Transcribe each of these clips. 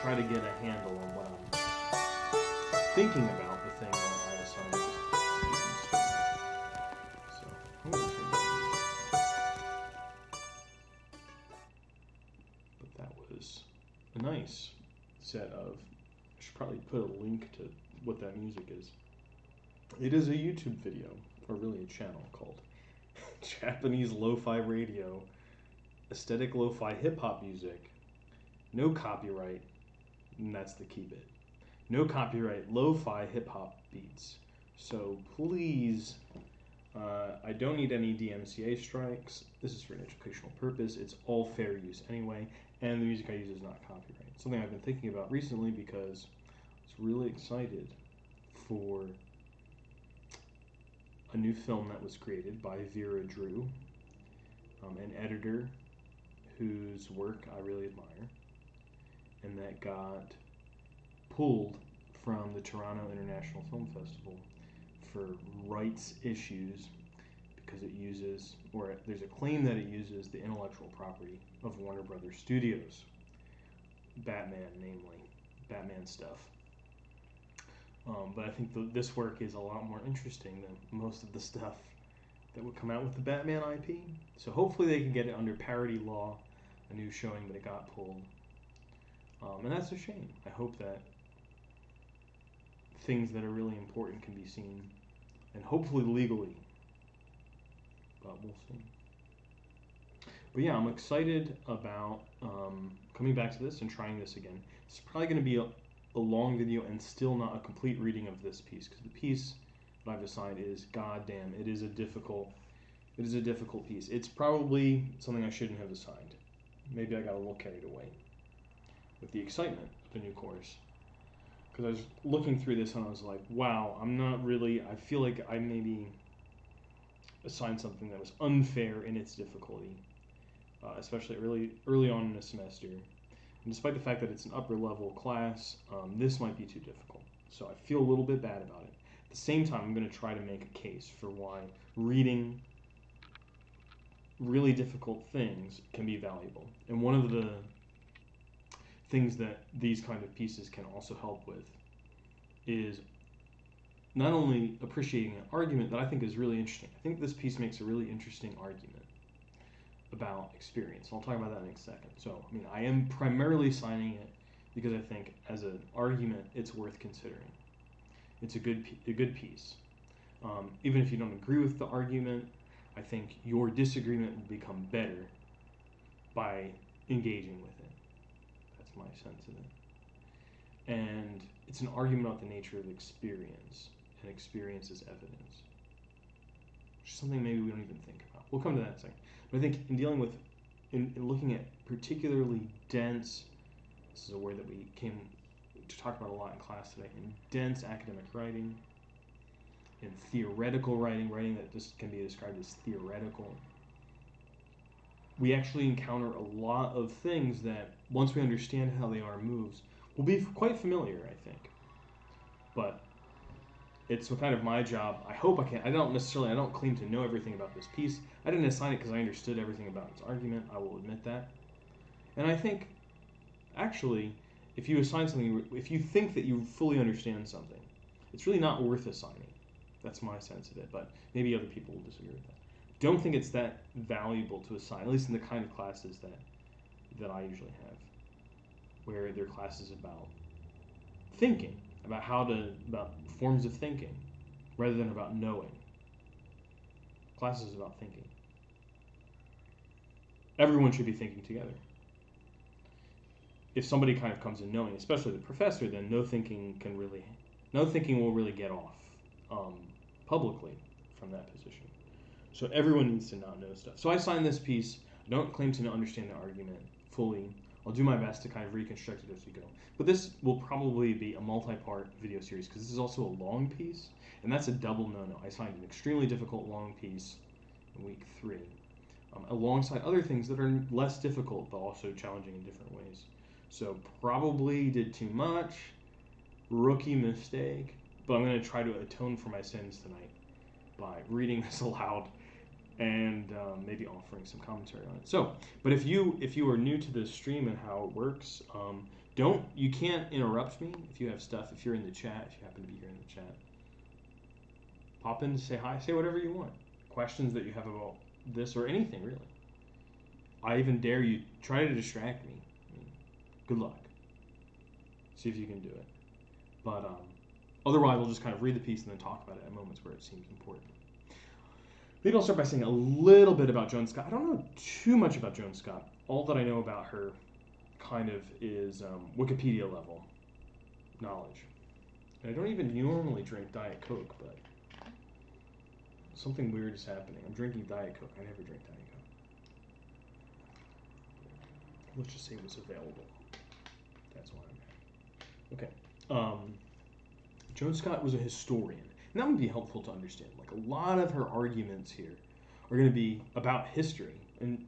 try to get a handle on what I'm thinking about the thing that I assigned students. So I'm going to turn that on. But that was a nice set of. I should probably put a link to what that music is. It is a YouTube video, or really a channel called Japanese Lo-Fi Radio, Aesthetic Lo-Fi Hip Hop Music, no copyright, and that's the key bit. No copyright Lo-Fi Hip Hop Beats. So please, I don't need any DMCA strikes. This is for an educational purpose. It's all fair use anyway, and the music I use is not copyright. Something I've been thinking about recently because I was really excited for a new film that was created by Vera Drew, an editor whose work I really admire, and that got pulled from the Toronto International Film Festival for rights issues because it uses, or there's a claim that it uses the intellectual property of Warner Brothers Studios. Batman, namely. Batman stuff. But I think this work is a lot more interesting than most of the stuff that would come out with the Batman IP. So hopefully they can get it under parody law, a new showing, but it got pulled. And that's a shame. I hope that things that are really important can be seen, and hopefully legally. But we'll see. But yeah, I'm excited about coming back to this and trying this again. It's probably going to be a long video and still not a complete reading of this piece, because the piece that I've assigned is goddamn. It is a difficult piece. It's probably something I shouldn't have assigned. Maybe I got a little carried away with the excitement of the new course, because I was looking through this and I was like, wow, I feel like I maybe assigned something that was unfair in its difficulty, especially early on in the semester. And despite the fact that it's an upper level class, this might be too difficult. So I feel a little bit bad about it. At the same time, I'm going to try to make a case for why reading really difficult things can be valuable. And one of the things that these kind of pieces can also help with is not only appreciating an argument that I think is really interesting. I think this piece makes a really interesting argument about experience. I'll talk about that in a second. So, I mean, I am primarily signing it because I think as an argument, it's worth considering. It's a good piece. Even if you don't agree with the argument, I think your disagreement will become better by engaging with it. That's my sense of it. And it's an argument about the nature of experience, and experience is evidence, which is something maybe we don't even think about. We'll come to that in a second. But I think in dealing with, in looking at particularly dense, this is a word that we came to talk about a lot in class today, in dense academic writing, in theoretical writing that just can be described as theoretical, we actually encounter a lot of things that, once we understand how they are moves, will be quite familiar, I think. But it's kind of my job. I hope I can. I don't claim to know everything about this piece. I didn't assign it because I understood everything about its argument. I will admit that. And I think, actually, if you assign something, if you think that you fully understand something, it's really not worth assigning. That's my sense of it, but maybe other people will disagree with that. Don't think it's that valuable to assign, at least in the kind of classes that I usually have, where they're classes about thinking, about forms of thinking, rather than about knowing. Classes about thinking. Everyone should be thinking together. If somebody kind of comes in knowing, especially the professor, then no thinking will really get off publicly from that position. So everyone needs to not know stuff. So I signed this piece. I don't claim to understand the argument fully. I'll do my best to kind of reconstruct it as we go. But this will probably be a multi-part video series because this is also a long piece, and that's a double no-no. I signed an extremely difficult long piece in week 3, alongside other things that are less difficult but also challenging in different ways. So probably did too much, rookie mistake, but I'm going to try to atone for my sins tonight by reading this aloud and maybe offering some commentary on it. So, but if you are new to this stream and how it works, You can't interrupt me if you have stuff, if you're in the chat, if you happen to be here in the chat. Pop in to say hi, say whatever you want. Questions that you have about this or anything, really. I even dare you, try to distract me. I mean, good luck. See if you can do it. But otherwise, we'll just kind of read the piece and then talk about it at moments where it seems important. Maybe I'll start by saying a little bit about Joan Scott. I don't know too much about Joan Scott. All that I know about her kind of is Wikipedia level knowledge. And I don't even normally drink Diet Coke, but something weird is happening. I'm drinking Diet Coke. I never drink Diet Coke. Let's just say it was available. That's why I'm here. Okay. Joan Scott was a historian. And that would be helpful to understand. Like, a lot of her arguments here are going to be about history. And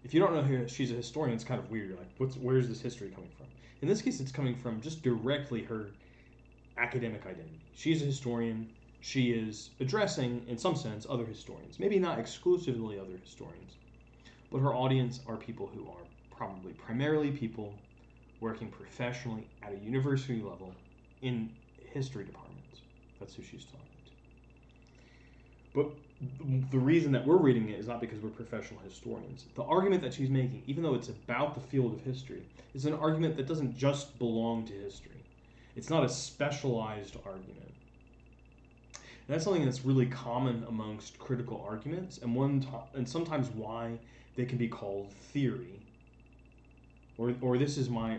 if you don't know who she's a historian, it's kind of weird. You're like, where's this history coming from? In this case, it's coming from just directly her academic identity. She's a historian. She is addressing, in some sense, other historians. Maybe not exclusively other historians, but her audience are people who are probably primarily people working professionally at a university level in history departments. That's who she's talking to. But the reason that we're reading it is not because we're professional historians. The argument that she's making, even though it's about the field of history, is an argument that doesn't just belong to history. It's not a specialized argument. And that's something that's really common amongst critical arguments, and sometimes why they can be called theory. Or this is my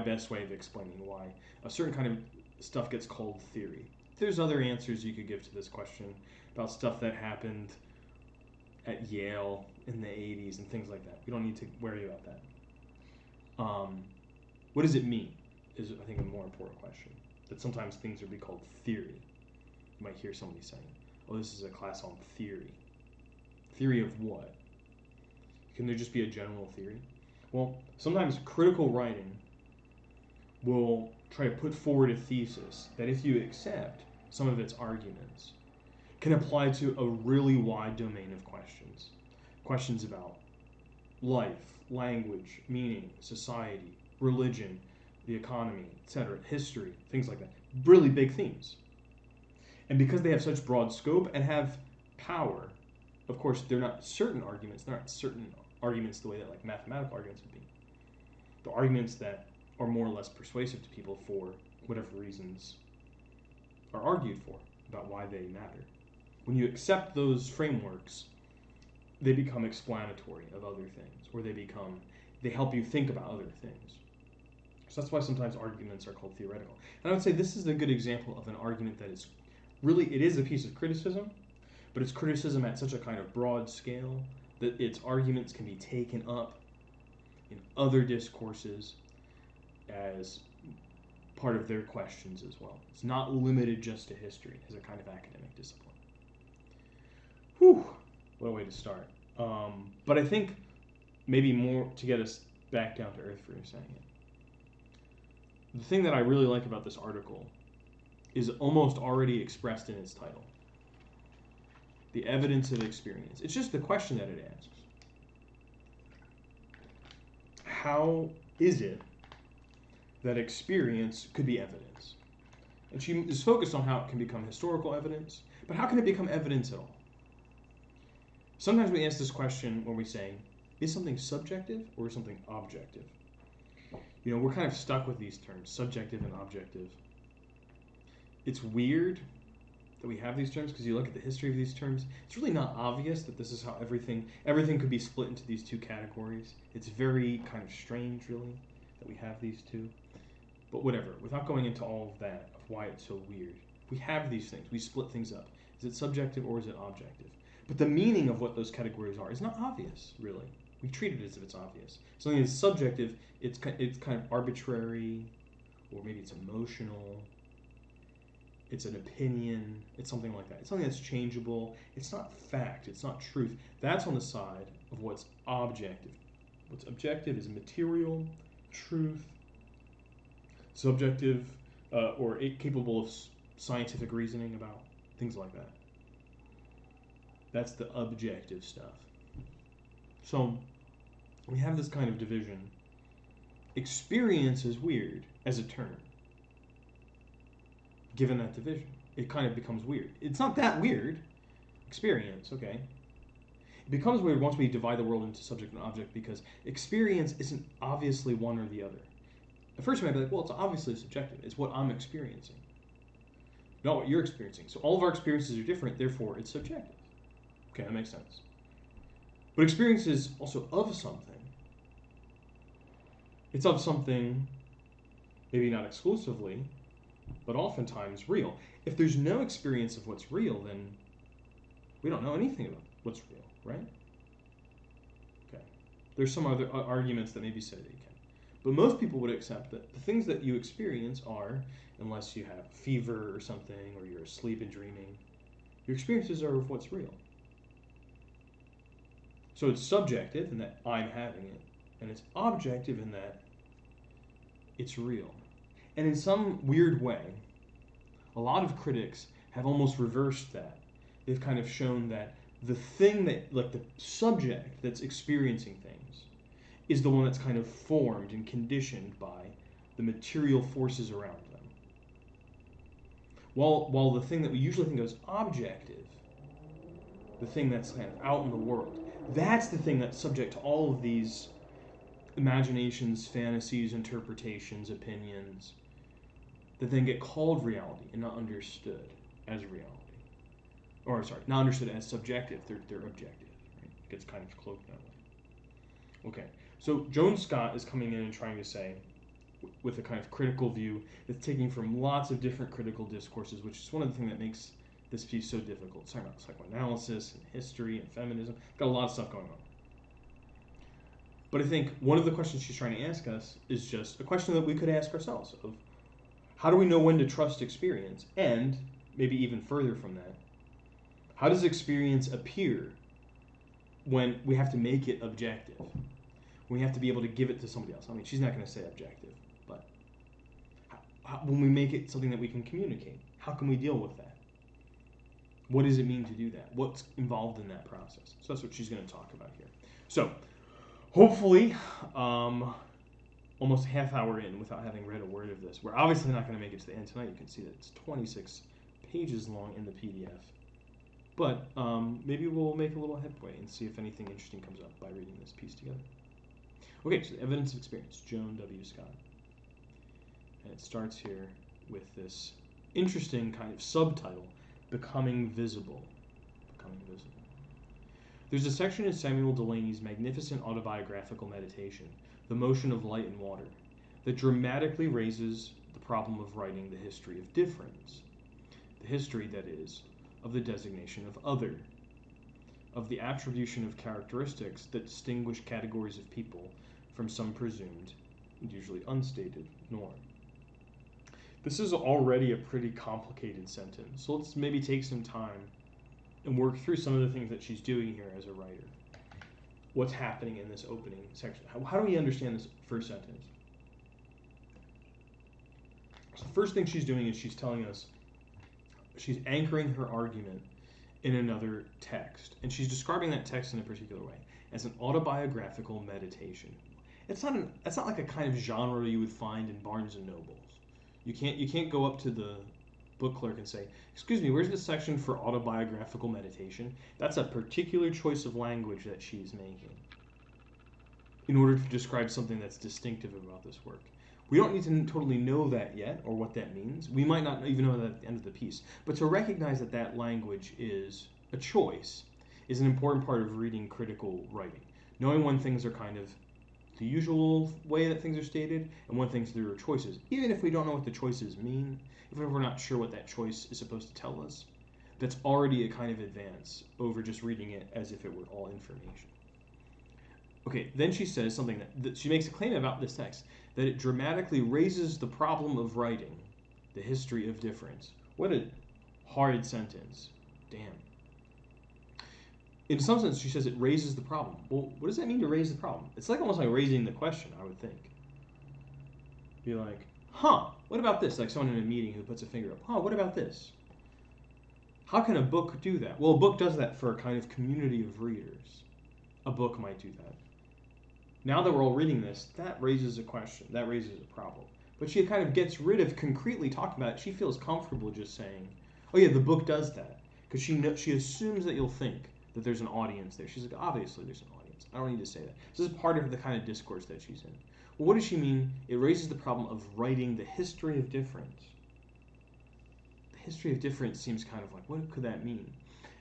best way of explaining why a certain kind of stuff gets called theory. There's other answers you could give to this question about stuff that happened at Yale in the 80s and things like that. We don't need to worry about that. What does it mean is, I think, a more important question. That sometimes things would be called theory. You might hear somebody saying, oh, this is a class on theory. Theory of what? Can there just be a general theory? Well, sometimes critical writing will try to put forward a thesis that, if you accept some of its arguments, can apply to a really wide domain of questions. Questions about life, language, meaning, society, religion, the economy, etc., history, things like that. Really big themes. And because they have such broad scope and have power, of course, they're not certain arguments. They're not certain arguments the way that like mathematical arguments would be. The arguments that are more or less persuasive to people for whatever reasons are argued for about why they matter. When you accept those frameworks, they become explanatory of other things, or they help you think about other things. So that's why sometimes arguments are called theoretical. And I would say this is a good example of an argument that is really, it is a piece of criticism, but it's criticism at such a kind of broad scale that its arguments can be taken up in other discourses as part of their questions as well. It's not limited just to history as a kind of academic discipline. Whew, what a way to start. But I think maybe more to get us back down to earth for a second. The thing that I really like about this article is almost already expressed in its title. The evidence of experience. It's just the question that it asks. How is it that experience could be evidence? And she is focused on how it can become historical evidence, but how can it become evidence at all? Sometimes we ask this question when we say, is something subjective or is something objective? You know, we're kind of stuck with these terms, subjective and objective. It's weird that we have these terms because you look at the history of these terms. It's really not obvious that this is how everything could be split into these two categories. It's very kind of strange, really, that we have these two. But whatever, without going into all of that, of why it's so weird, we have these things. We split things up. Is it subjective or is it objective? But the meaning of what those categories are is not obvious, really. We treat it as if it's obvious. Something that's subjective, it's kind of arbitrary, or maybe it's emotional. It's an opinion. It's something like that. It's something that's changeable. It's not fact. It's not truth. That's on the side of what's objective. What's objective is material, truth, subjective, or capable of scientific reasoning about things like that. That's the objective stuff. So we have this kind of division experience is weird as a term. Given that division, it kind of becomes weird. It's not that weird. Experience, okay. It becomes weird once we divide the world into subject and object because experience isn't obviously one or the other. At first you might be like, well, it's obviously subjective. It's what I'm experiencing, not what you're experiencing. So all of our experiences are different, therefore it's subjective. Okay, that makes sense. But experience is also of something. It's of something, maybe not exclusively, but oftentimes real. If there's no experience of what's real, then we don't know anything about what's real, right? Okay. There's some other arguments that maybe say that you can. But most people would accept that the things that you experience are, unless you have fever or something, or you're asleep and dreaming, your experiences are of what's real. So it's subjective in that I'm having it, and it's objective in that it's real. And in some weird way, a lot of critics have almost reversed that. They've kind of shown that the thing that, like the subject that's experiencing things, is the one that's kind of formed and conditioned by the material forces around them. While the thing that we usually think of as objective, the thing that's kind of out in the world, that's the thing that's subject to all of these imaginations, fantasies, interpretations, opinions, that then get called reality and not understood as reality. Or, sorry, not understood as subjective, they're objective. Right? It gets kind of cloaked that way. Okay, so Joan Scott is coming in and trying to say, with a kind of critical view, that's taking from lots of different critical discourses, which is one of the things that makes this piece so difficult. It's talking about psychoanalysis and history and feminism. Got a lot of stuff going on. But I think one of the questions she's trying to ask us is just a question that we could ask ourselves of how do we know when to trust experience? And maybe even further from that, how does experience appear when we have to make it objective? When we have to be able to give it to somebody else? I mean, she's not going to say objective, but when we make it something that we can communicate, how can we deal with that? What does it mean to do that? What's involved in that process? So that's what she's going to talk about here. So hopefully, almost a half hour in without having read a word of this. We're obviously not going to make it to the end tonight. You can see that it's 26 pages long in the PDF. But maybe we'll make a little headway and see if anything interesting comes up by reading this piece together. Okay, so Evidence of Experience, Joan W. Scott. And it starts here with this interesting kind of subtitle, Becoming Visible. Becoming Visible. There's a section in Samuel Delany's magnificent autobiographical meditation, The Motion of Light and Water, that dramatically raises the problem of writing the history of difference. The history, that is, of the designation of other, of the attribution of characteristics that distinguish categories of people from some presumed, and usually unstated, norm. This is already a pretty complicated sentence, so let's maybe take some time and work through some of the things that she's doing here as a writer. What's happening in this opening section? How do we understand this first sentence? So the first thing she's doing is she's telling us, she's anchoring her argument in another text, and she's describing that text in a particular way as an autobiographical meditation. It's not like a kind of genre you would find in Barnes and Nobles. You can't go up to the book clerk and say, "Excuse me, where's the section for autobiographical meditation?" That's a particular choice of language that she's making in order to describe something that's distinctive about this work. We don't need to totally know that yet, or what that means. We might not even know that at the end of the piece. But to recognize that that language is a choice is an important part of reading critical writing. Knowing when things are kind of the usual way that things are stated, and when things there are choices. Even if we don't know what the choices mean, if we're not sure what that choice is supposed to tell us, that's already a kind of advance over just reading it as if it were all information. Okay, then she says something that she makes a claim about this text, that it dramatically raises the problem of writing, the history of difference. What a hard sentence. Damn. In some sense, she says it raises the problem. Well, what does that mean to raise the problem? It's like almost like raising the question, I would think. Be like, what about this? Like someone in a meeting who puts a finger up. What about this? How can a book do that? Well, a book does that for a kind of community of readers. A book might do that. Now that we're all reading this, that raises a question. That raises a problem. But she kind of gets rid of concretely talking about it. She feels comfortable just saying, oh yeah, the book does that. Because she assumes that you'll think that there's an audience there. She's like, obviously there's an audience. I don't need to say that. This is part of the kind of discourse that she's in. Well, what does she mean? It raises the problem of writing the history of difference. The history of difference seems kind of like, what could that mean?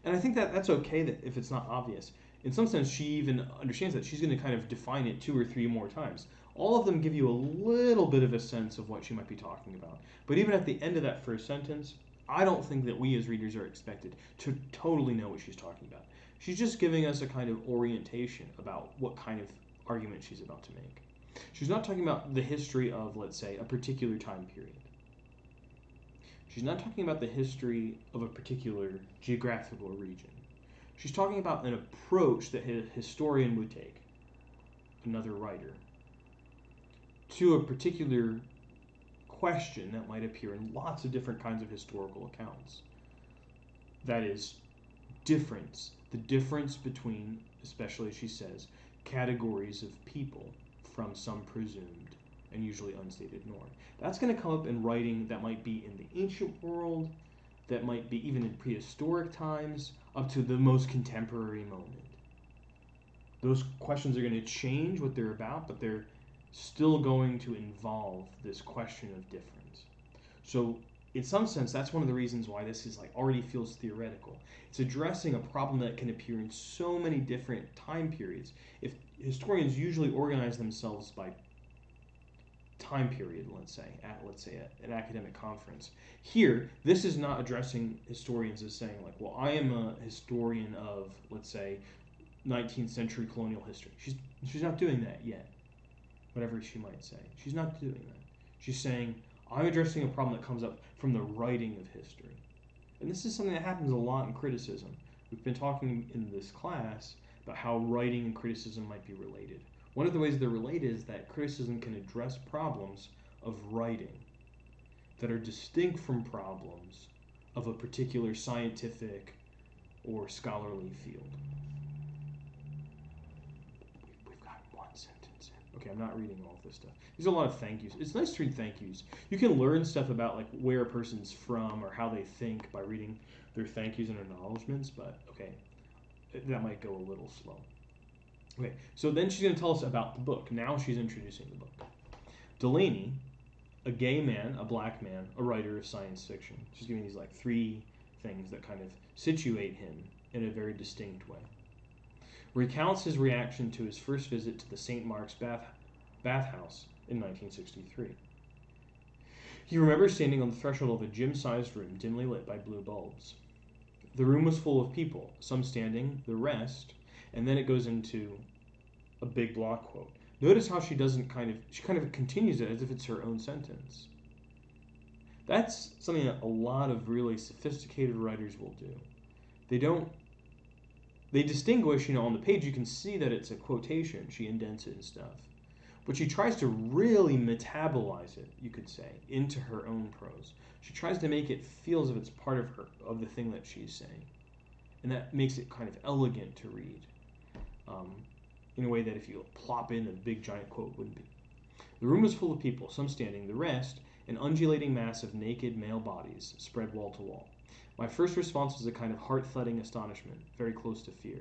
And I think that that's okay that if it's not obvious. In some sense, she even understands that she's going to kind of define it 2 or 3 more times. All of them give you a little bit of a sense of what she might be talking about. But even at the end of that first sentence, I don't think that we as readers are expected to totally know what she's talking about. She's just giving us a kind of orientation about what kind of argument she's about to make. She's not talking about the history of, let's say, a particular time period. She's not talking about the history of a particular geographical region. She's talking about an approach that a historian would take, another writer, to a particular question that might appear in lots of different kinds of historical accounts. That is, difference. The difference between, especially as she says, categories of people from some presumed and usually unstated norm. That's going to come up in writing that might be in the ancient world, that might be even in prehistoric times, up to the most contemporary moment. Those questions are going to change what they're about, but they're still going to involve this question of difference. So in some sense, that's one of the reasons why this is like already feels theoretical. It's addressing a problem that can appear in so many different time periods. If historians usually organize themselves by time period, let's say at an academic conference. Here, this is not addressing historians as saying like, well, I am a historian of, let's say, 19th century colonial history. She's not doing that yet. Whatever she might say. She's not doing that. She's saying, I'm addressing a problem that comes up from the writing of history. And this is something that happens a lot in criticism. We've been talking in this class about how writing and criticism might be related. One of the ways they're related is that criticism can address problems of writing that are distinct from problems of a particular scientific or scholarly field. We've got one sentence in. Okay, I'm not reading all of this stuff. These are a lot of thank yous. It's nice to read thank yous. You can learn stuff about like where a person's from or how they think by reading their thank yous and acknowledgments, but okay, that might go a little slow. Okay, so then she's going to tell us about the book. Now she's introducing the book. Delaney, a gay man, a black man, a writer of science fiction. She's giving these like 3 things that kind of situate him in a very distinct way. Recounts his reaction to his first visit to the St. Mark's bathhouse in 1963. He remembers standing on the threshold of a gym-sized room dimly lit by blue bulbs. The room was full of people, some standing, the rest, and then it goes into a big block quote. Notice how she kind of continues it as if it's her own sentence. That's something that a lot of really sophisticated writers will do. They distinguish, on the page you can see that it's a quotation, she indents it and stuff. But she tries to really metabolize it, you could say, into her own prose. She tries to make it feel as if it's part of the thing that she's saying. And that makes it kind of elegant to read. In a way that if you plop in a big giant quote wouldn't be. The room was full of people, some standing, the rest, an undulating mass of naked male bodies spread wall to wall. My first response was a kind of heart-thudding astonishment, very close to fear.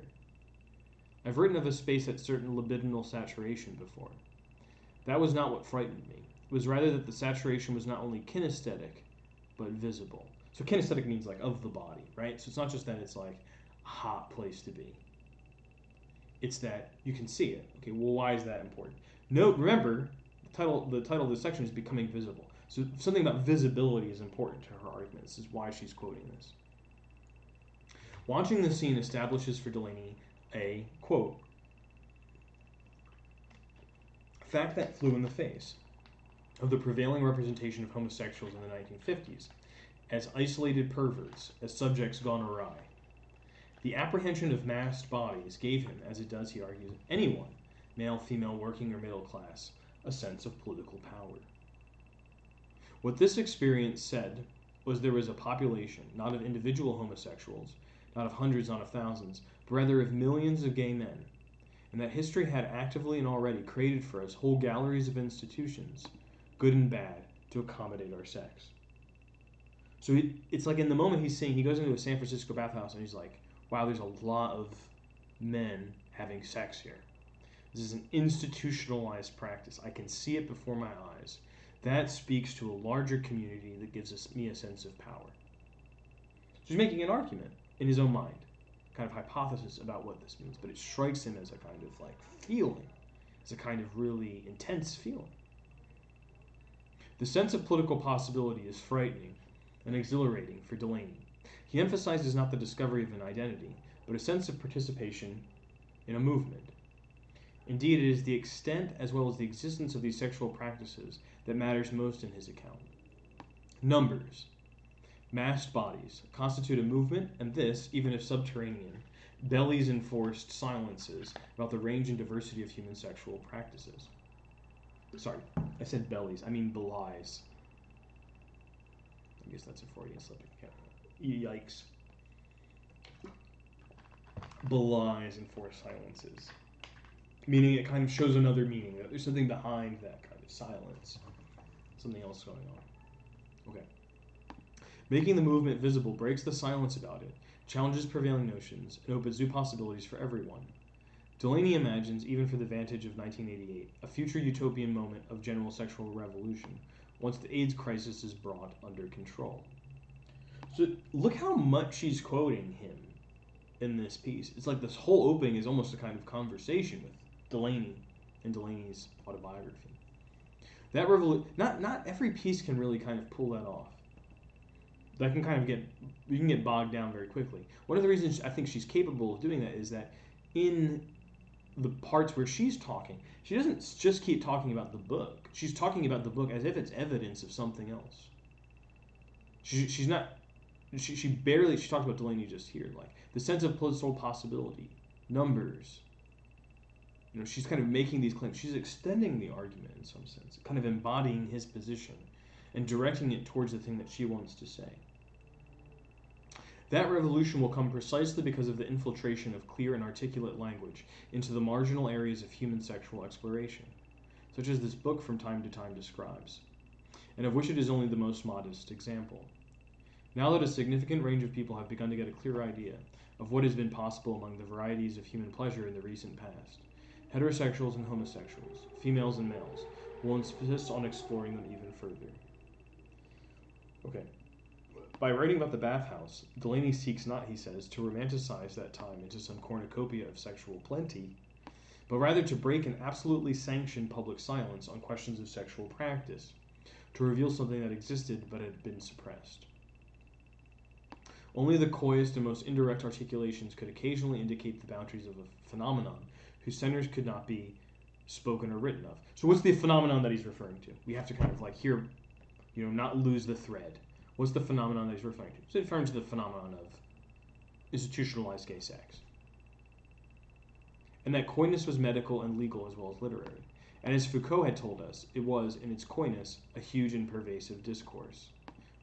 I've written of a space at certain libidinal saturation before. That was not what frightened me. It was rather that the saturation was not only kinesthetic, but visible. So kinesthetic means like of the body, right? So it's not just that it's like a hot place to be. It's that you can see it. Okay, well, why is that important? Remember, the title of this section is Becoming Visible. So something about visibility is important to her argument. This is why she's quoting this. Watching the scene establishes for Delaney a, quote, fact that flew in the face of the prevailing representation of homosexuals in the 1950s as isolated perverts, as subjects gone awry. The apprehension of masked bodies gave him, as it does, he argues, anyone, male, female, working, or middle class, a sense of political power. What this experience said was there was a population, not of individual homosexuals, not of hundreds, not of thousands, but rather of millions of gay men, and that history had actively and already created for us whole galleries of institutions, good and bad, to accommodate our sex. So it's like in the moment he's seeing, he goes into a San Francisco bathhouse and he's like, wow, there's a lot of men having sex here. This is an institutionalized practice. I can see it before my eyes. That speaks to a larger community that gives me a sense of power. So he's making an argument in his own mind, kind of hypothesis about what this means, but it strikes him as a kind of like feeling, as a kind of really intense feeling. The sense of political possibility is frightening and exhilarating for Delaney. He emphasizes not the discovery of an identity, but a sense of participation in a movement. Indeed, it is the extent as well as the existence of these sexual practices that matters most in his account. Numbers, massed bodies, constitute a movement, and this, even if subterranean, bellies enforced silences about the range and diversity of human sexual practices. Sorry, I said bellies, I mean belies. I guess that's a Freudian slip. Yikes. Belies enforced silences. Meaning it kind of shows another meaning, that there's something behind that kind of silence. Something else going on. Okay. Making the movement visible breaks the silence about it, challenges prevailing notions, and opens new possibilities for everyone. Delaney imagines, even for the vantage of 1988, a future utopian moment of general sexual revolution, once the AIDS crisis is brought under control. So look how much she's quoting him in this piece. It's like this whole opening is almost a kind of conversation with Delaney and Delaney's autobiography. That not every piece can really kind of pull that off. That can kind of you can get bogged down very quickly. One of the reasons I think she's capable of doing that is that in the parts where she's talking, she doesn't just keep talking about the book. She's talking about the book as if it's evidence of something else. She's not. She barely. She talked about Delaney just here, like the sense of political possibility, numbers. You know, she's kind of making these claims. She's extending the argument in some sense, kind of embodying his position and directing it towards the thing that she wants to say. That revolution will come precisely because of the infiltration of clear and articulate language into the marginal areas of human sexual exploration, such as this book from time to time describes, and of which it is only the most modest example. Now that a significant range of people have begun to get a clear idea of what has been possible among the varieties of human pleasure in the recent past, heterosexuals and homosexuals, females and males, will insist on exploring them even further. Okay. By writing about the bathhouse, Delaney seeks not, he says, to romanticize that time into some cornucopia of sexual plenty, but rather to break an absolutely sanctioned public silence on questions of sexual practice, to reveal something that existed but had been suppressed. Only the coyest and most indirect articulations could occasionally indicate the boundaries of a phenomenon whose centers could not be spoken or written of. So what's the phenomenon that he's referring to? We have to kind of like here, not lose the thread. What's the phenomenon that he's referring to? He's referring to the phenomenon of institutionalized gay sex. And that coyness was medical and legal as well as literary. And as Foucault had told us, it was, in its coyness, a huge and pervasive discourse.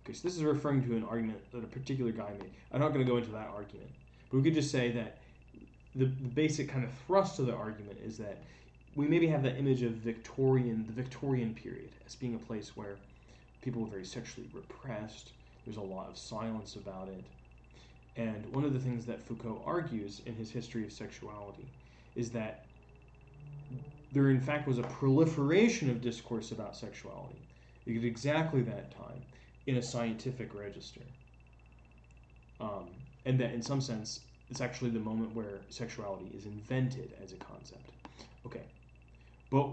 Okay, so this is referring to an argument that a particular guy made. I'm not going to go into that argument. But we could just say that the basic kind of thrust of the argument is that we maybe have that image of the Victorian period as being a place where people were very sexually repressed. There's a lot of silence about it. And one of the things that Foucault argues in his history of sexuality is that there in fact was a proliferation of discourse about sexuality at exactly that time in a scientific register. And that in some sense, it's actually the moment where sexuality is invented as a concept. Okay. But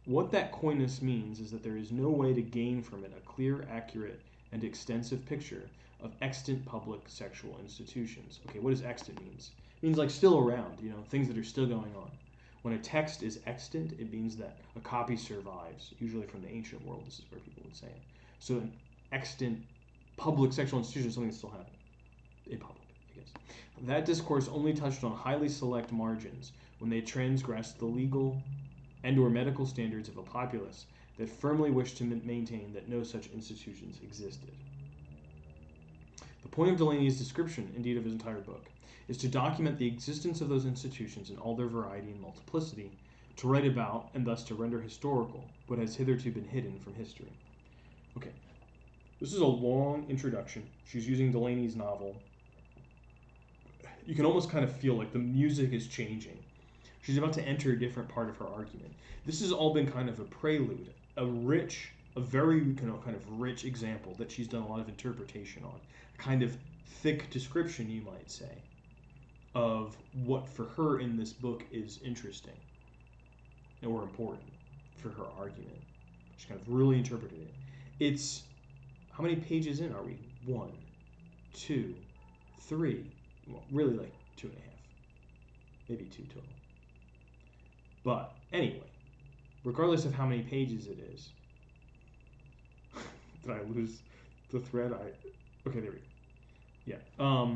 what that coyness means is that there is no way to gain from it a clear, accurate, and extensive picture of extant public sexual institutions. Okay, what does extant means? It means like still around, things that are still going on. When a text is extant, it means that a copy survives, usually from the ancient world. This is where people would say it. So an extant public sexual institution is something that's still happening in public, I guess. That discourse only touched on highly select margins when they transgressed the legal and or medical standards of a populace that firmly wished to maintain that no such institutions existed. The point of Delaney's description, indeed of his entire book, is to document the existence of those institutions in all their variety and multiplicity, to write about, and thus to render historical, what has hitherto been hidden from history. Okay, this is a long introduction. She's using Delaney's novel. You can almost kind of feel like the music is changing. She's about to enter a different part of her argument. This has all been kind of a prelude, a very kind of rich example that she's done a lot of interpretation on, a kind of thick description, you might say, of what for her in this book is interesting or important for her argument. She kind of really interpreted it. It's, how many pages in are we? 1, 2, 3, well, really like 2.5, maybe 2 total. But anyway, regardless of how many pages it is, did I lose the thread? Okay, there we go. Yeah.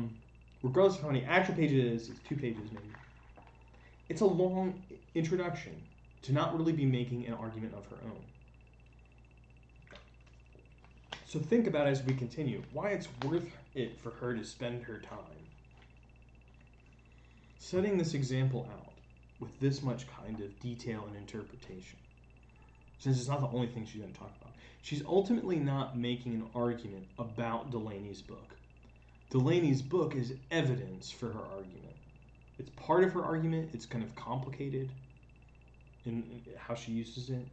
Regardless of how many actual pages it is, it's 2 pages maybe. It's a long introduction to not really be making an argument of her own. So think about, as we continue, why it's worth it for her to spend her time setting this example out with this much kind of detail and interpretation, since it's not the only thing she's going to talk about. She's ultimately not making an argument about Delaney's book. Delaney's book is evidence for her argument. It's part of her argument. It's kind of complicated in how she uses it,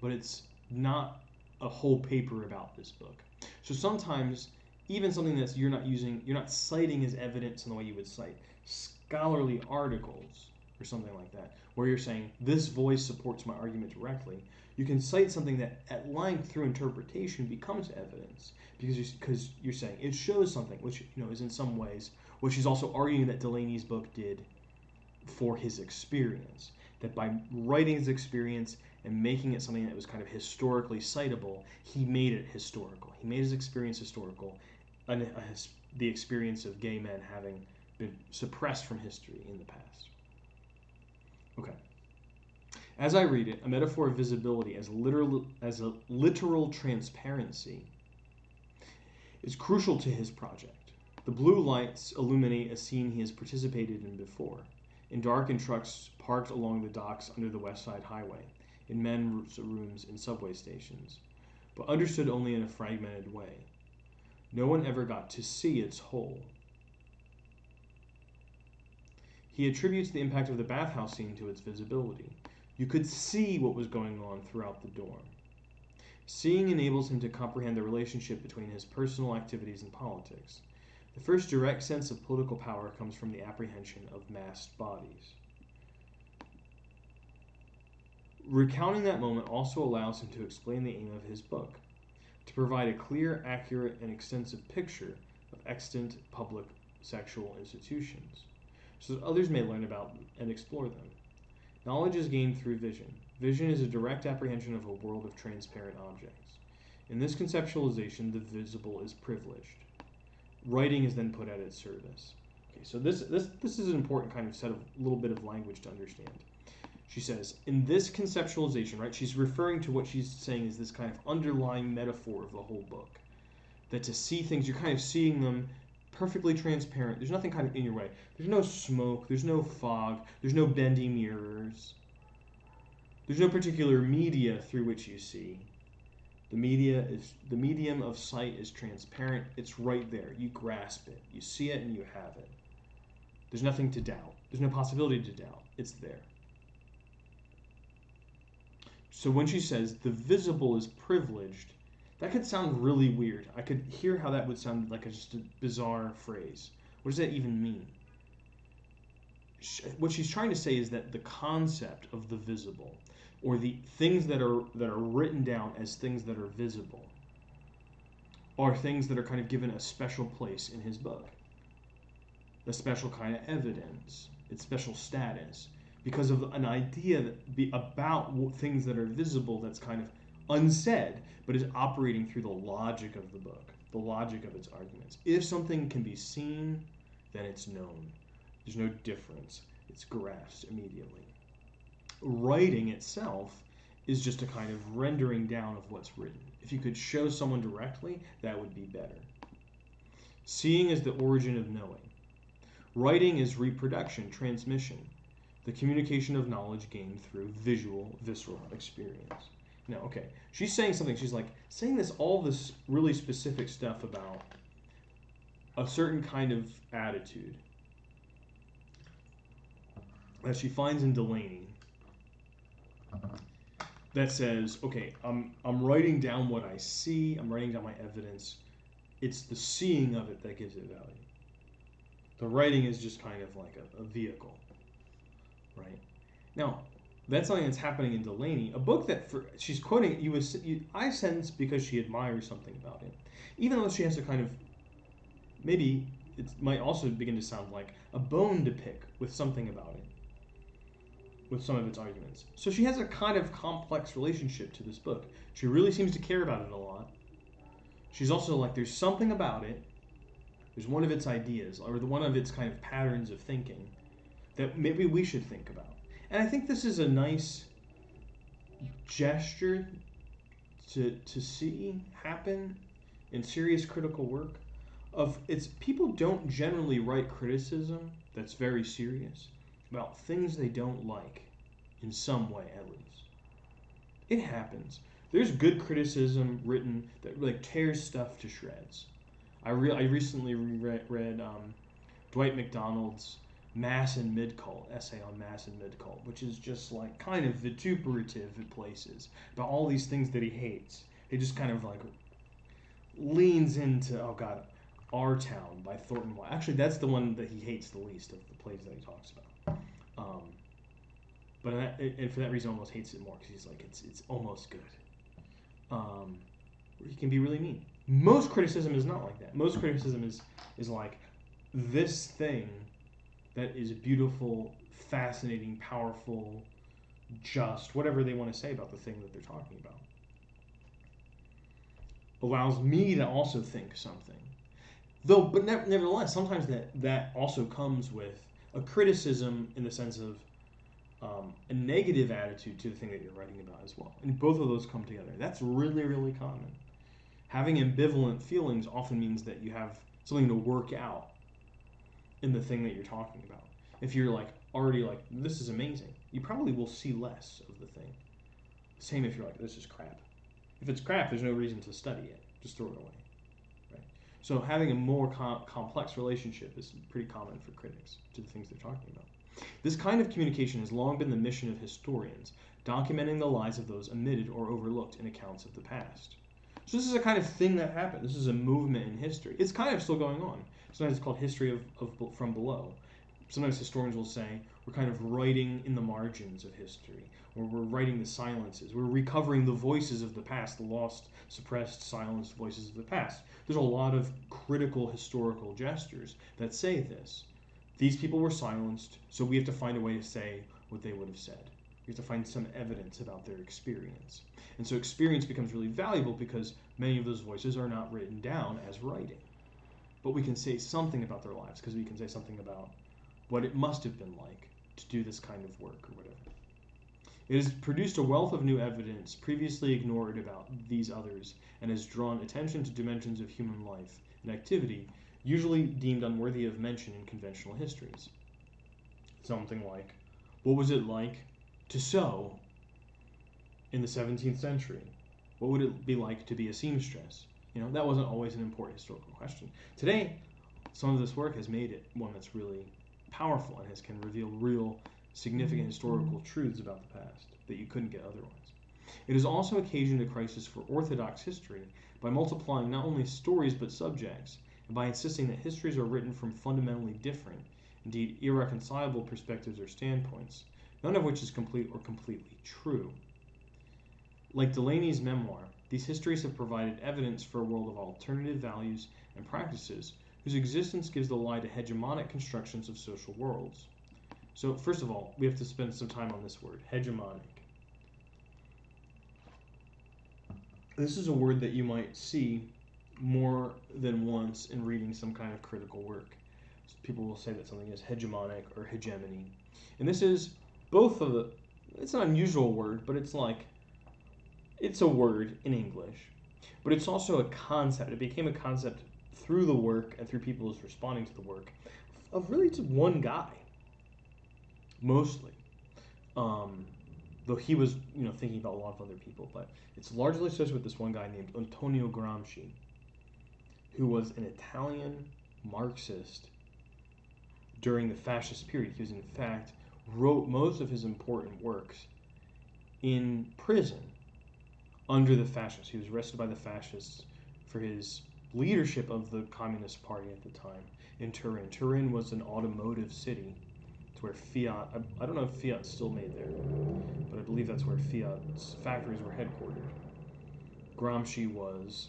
but it's not a whole paper about this book. So sometimes, even something that you're not citing as evidence in the way you would cite scholarly articles or something like that, where you're saying, this voice supports my argument directly, you can cite something that at length through interpretation becomes evidence, because you're saying it shows something, which is in some ways what she's also arguing that Delaney's book did for his experience, that by writing his experience and making it something that was kind of historically citable, he made it historical. He made his experience historical, and the experience of gay men having been suppressed from history in the past. Okay. As I read it, a metaphor of visibility as a literal transparency is crucial to his project. The blue lights illuminate a scene he has participated in before, in darkened trucks parked along the docks under the West Side Highway, in men's rooms in subway stations, but understood only in a fragmented way. No one ever got to see its whole. He attributes the impact of the bathhouse scene to its visibility. You could see what was going on throughout the dorm. Seeing enables him to comprehend the relationship between his personal activities and politics. The first direct sense of political power comes from the apprehension of massed bodies. Recounting that moment also allows him to explain the aim of his book, to provide a clear, accurate, and extensive picture of extant public sexual institutions, so that others may learn about and explore them. Knowledge is gained through vision. Vision is a direct apprehension of a world of transparent objects. In this conceptualization, the visible is privileged. Writing is then put at its service. Okay, so this is an important kind of set of little bit of language to understand. She says, in this conceptualization, right, she's referring to what she's saying is this kind of underlying metaphor of the whole book. That to see things, you're kind of seeing them perfectly transparent. There's nothing kind of in your way. There's no smoke. There's no fog. There's no bendy mirrors. There's no particular media through which you see. The medium of sight is transparent. It's right there. You grasp it. You see it and you have it. There's nothing to doubt. There's no possibility to doubt. It's there. So when she says the visible is privileged, that could sound really weird. I could hear how that would sound like just a bizarre phrase. What does that even mean? What she's trying to say is that the concept of the visible, or the things that are written down as things that are visible, are things that are kind of given a special place in his book. A special kind of evidence, its special status, because of an idea about things that are visible that's kind of unsaid, but is operating through the logic of the book, the logic of its arguments. If something can be seen, then it's known. There's no difference. It's grasped immediately. Writing itself is just a kind of rendering down of what's written. If you could show someone directly, that would be better. Seeing is the origin of knowing. Writing is reproduction, transmission, the communication of knowledge gained through visual, visceral experience. Now, okay, she's saying something. She's like saying all this really specific stuff about a certain kind of attitude that she finds in Delaney that says, okay, I'm writing down what I see, I'm writing down my evidence. It's the seeing of it that gives it value. The writing is just kind of like a vehicle, right? Now, that's something that's happening in Delaney, a book that she's quoting. I sense because she admires something about it, even though she has to kind of, maybe it might also begin to sound like a bone to pick with something about it, with some of its arguments. So she has a kind of complex relationship to this book. She really seems to care about it a lot. She's also like, there's something about it, there's one of its ideas, or one of its kind of patterns of thinking that maybe we should think about. And I think this is a nice gesture to see happen in serious critical work. People don't generally write criticism that's very serious about things they don't like, in some way at least. It happens. There's good criticism written that like tears stuff to shreds. I recently read Dwight MacDonald's Mass and Mid-Cult, essay on Mass and Mid-Cult, which is just like kind of vituperative in places about all these things that he hates. He just kind of like leans into, oh God, Our Town by Thornton Wilder. Actually, that's the one that he hates the least of the plays that he talks about. And for that reason, almost hates it more because he's like, it's almost good. He can be really mean. Most criticism is not like that. Most criticism is like this thing that is beautiful, fascinating, powerful, just, whatever they want to say about the thing that they're talking about. Allows me to also think something. But nevertheless, sometimes that also comes with a criticism in the sense of a negative attitude to the thing that you're writing about as well. And both of those come together. That's really, really common. Having ambivalent feelings often means that you have something to work out in the thing that you're talking about. If you're like already like, this is amazing, you probably will see less of the thing. Same if you're like, this is crap. If it's crap, there's no reason to study it. Just throw it away. Right? So having a more complex relationship is pretty common for critics to the things they're talking about. This kind of communication has long been the mission of historians, documenting the lives of those omitted or overlooked in accounts of the past. So this is a kind of thing that happened. This is a movement in history. It's kind of still going on. Sometimes it's called history of from below. Sometimes historians will say we're kind of writing in the margins of history, or we're writing the silences. We're recovering the voices of the past, the lost, suppressed, silenced voices of the past. There's a lot of critical historical gestures that say this. These people were silenced, so we have to find a way to say what they would have said. We have to find some evidence about their experience. And so experience becomes really valuable because many of those voices are not written down as writing. But we can say something about their lives because we can say something about what it must have been like to do this kind of work or whatever. It has produced a wealth of new evidence previously ignored about these others and has drawn attention to dimensions of human life and activity usually deemed unworthy of mention in conventional histories. Something like, what was it like to sew in the 17th century? What would it be like to be a seamstress? That wasn't always an important historical question. Today, some of this work has made it one that's really powerful and can reveal real, significant historical truths about the past that you couldn't get otherwise. It has also occasioned a crisis for orthodox history by multiplying not only stories but subjects, and by insisting that histories are written from fundamentally different, indeed irreconcilable perspectives or standpoints, none of which is complete or completely true. Like Delaney's memoir, these histories have provided evidence for a world of alternative values and practices whose existence gives the lie to hegemonic constructions of social worlds. So first of all, we have to spend some time on this word, hegemonic. This is a word that you might see more than once in reading some kind of critical work. So people will say that something is hegemonic or hegemony. And this is both of the, it's an unusual word, but it's a word in English. But it's also a concept. It became a concept through the work and through people's responding to the work really to one guy, mostly. Though he was, thinking about a lot of other people, but it's largely associated with this one guy named Antonio Gramsci, who was an Italian Marxist during the fascist period. He was, in fact, wrote most of his important works in prison under the fascists. He was arrested by the fascists for his leadership of the Communist Party at the time in Turin. Turin was an automotive city. It's where Fiat, I don't know if Fiat's still made there, but I believe that's where Fiat's factories were headquartered. Gramsci was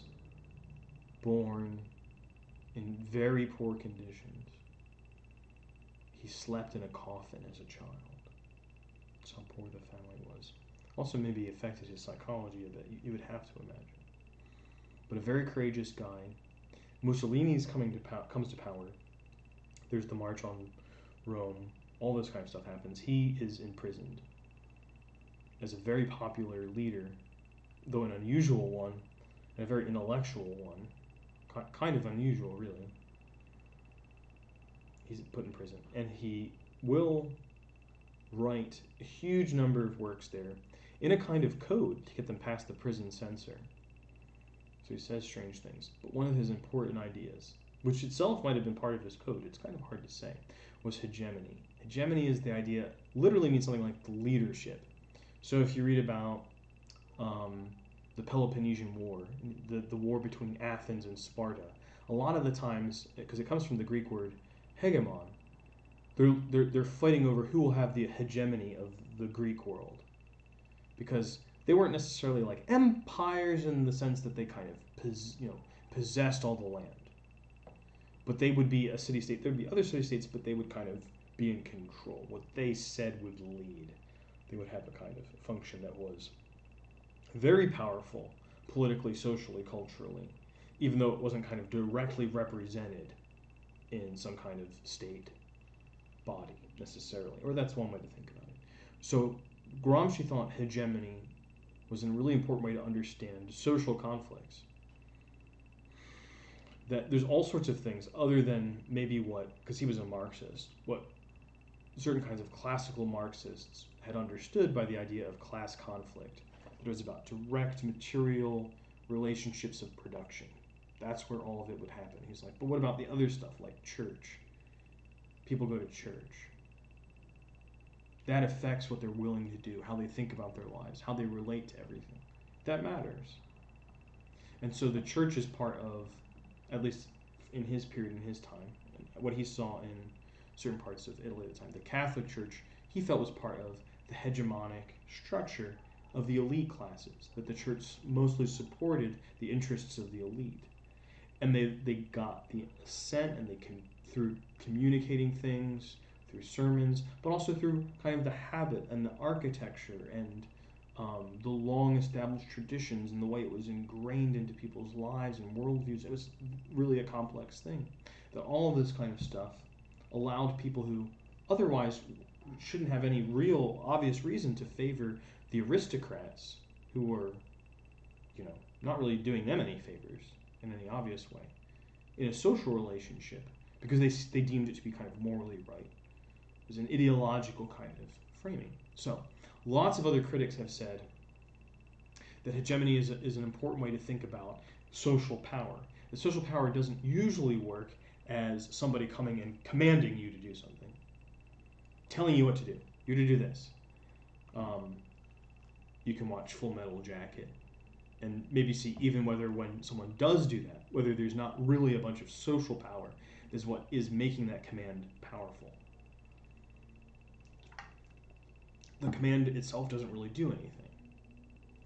born in very poor conditions. He slept in a coffin as a child. That's how poor the family was. Also maybe affected his psychology a bit, you would have to imagine. But a very courageous guy. Mussolini's comes to power. There's the March on Rome. All this kind of stuff happens. He is imprisoned as a very popular leader, though an unusual one, and a very intellectual one. Kind of unusual, really. He's put in prison. And he will write a huge number of works there in a kind of code to get them past the prison censor. So he says strange things. But one of his important ideas, which itself might have been part of his code, it's kind of hard to say, was hegemony. Hegemony is the idea, literally means something like the leadership. So if you read about the Peloponnesian War, the war between Athens and Sparta, a lot of the times, because it comes from the Greek word hegemon, they're fighting over who will have the hegemony of the Greek world. Because they weren't necessarily like empires in the sense that they kind of possessed all the land. But they would be a city-state. There would be other city-states, but they would kind of be in control. What they said would lead. They would have a kind of function that was very powerful, politically, socially, culturally, even though it wasn't kind of directly represented in some kind of state body, necessarily. Or that's one way to think about it. So Gramsci thought hegemony was a really important way to understand social conflicts. That there's all sorts of things other than maybe because he was a Marxist, what certain kinds of classical Marxists had understood by the idea of class conflict. That it was about direct material relationships of production. That's where all of it would happen. He's like, but what about the other stuff like church? People go to church. That affects what they're willing to do, how they think about their lives, how they relate to everything. That matters. And so the church is part of, at least in his period, in his time, what he saw in certain parts of Italy at the time, the Catholic Church, he felt was part of the hegemonic structure of the elite classes, that the church mostly supported the interests of the elite. And they got the assent, and through communicating things, through sermons, but also through kind of the habit and the architecture and the long-established traditions and the way it was ingrained into people's lives and worldviews. It was really a complex thing. That all of this kind of stuff allowed people who otherwise shouldn't have any real obvious reason to favor the aristocrats, who were, not really doing them any favors in any obvious way, in a social relationship, because they deemed it to be kind of morally right. It was an ideological kind of framing. So lots of other critics have said that hegemony is an important way to think about social power. The social power doesn't usually work as somebody coming and commanding you to do something, telling you what to do. You're to do this. You can watch Full Metal Jacket and maybe see even whether when someone does do that, whether there's not really a bunch of social power is what is making that command powerful. The command itself doesn't really do anything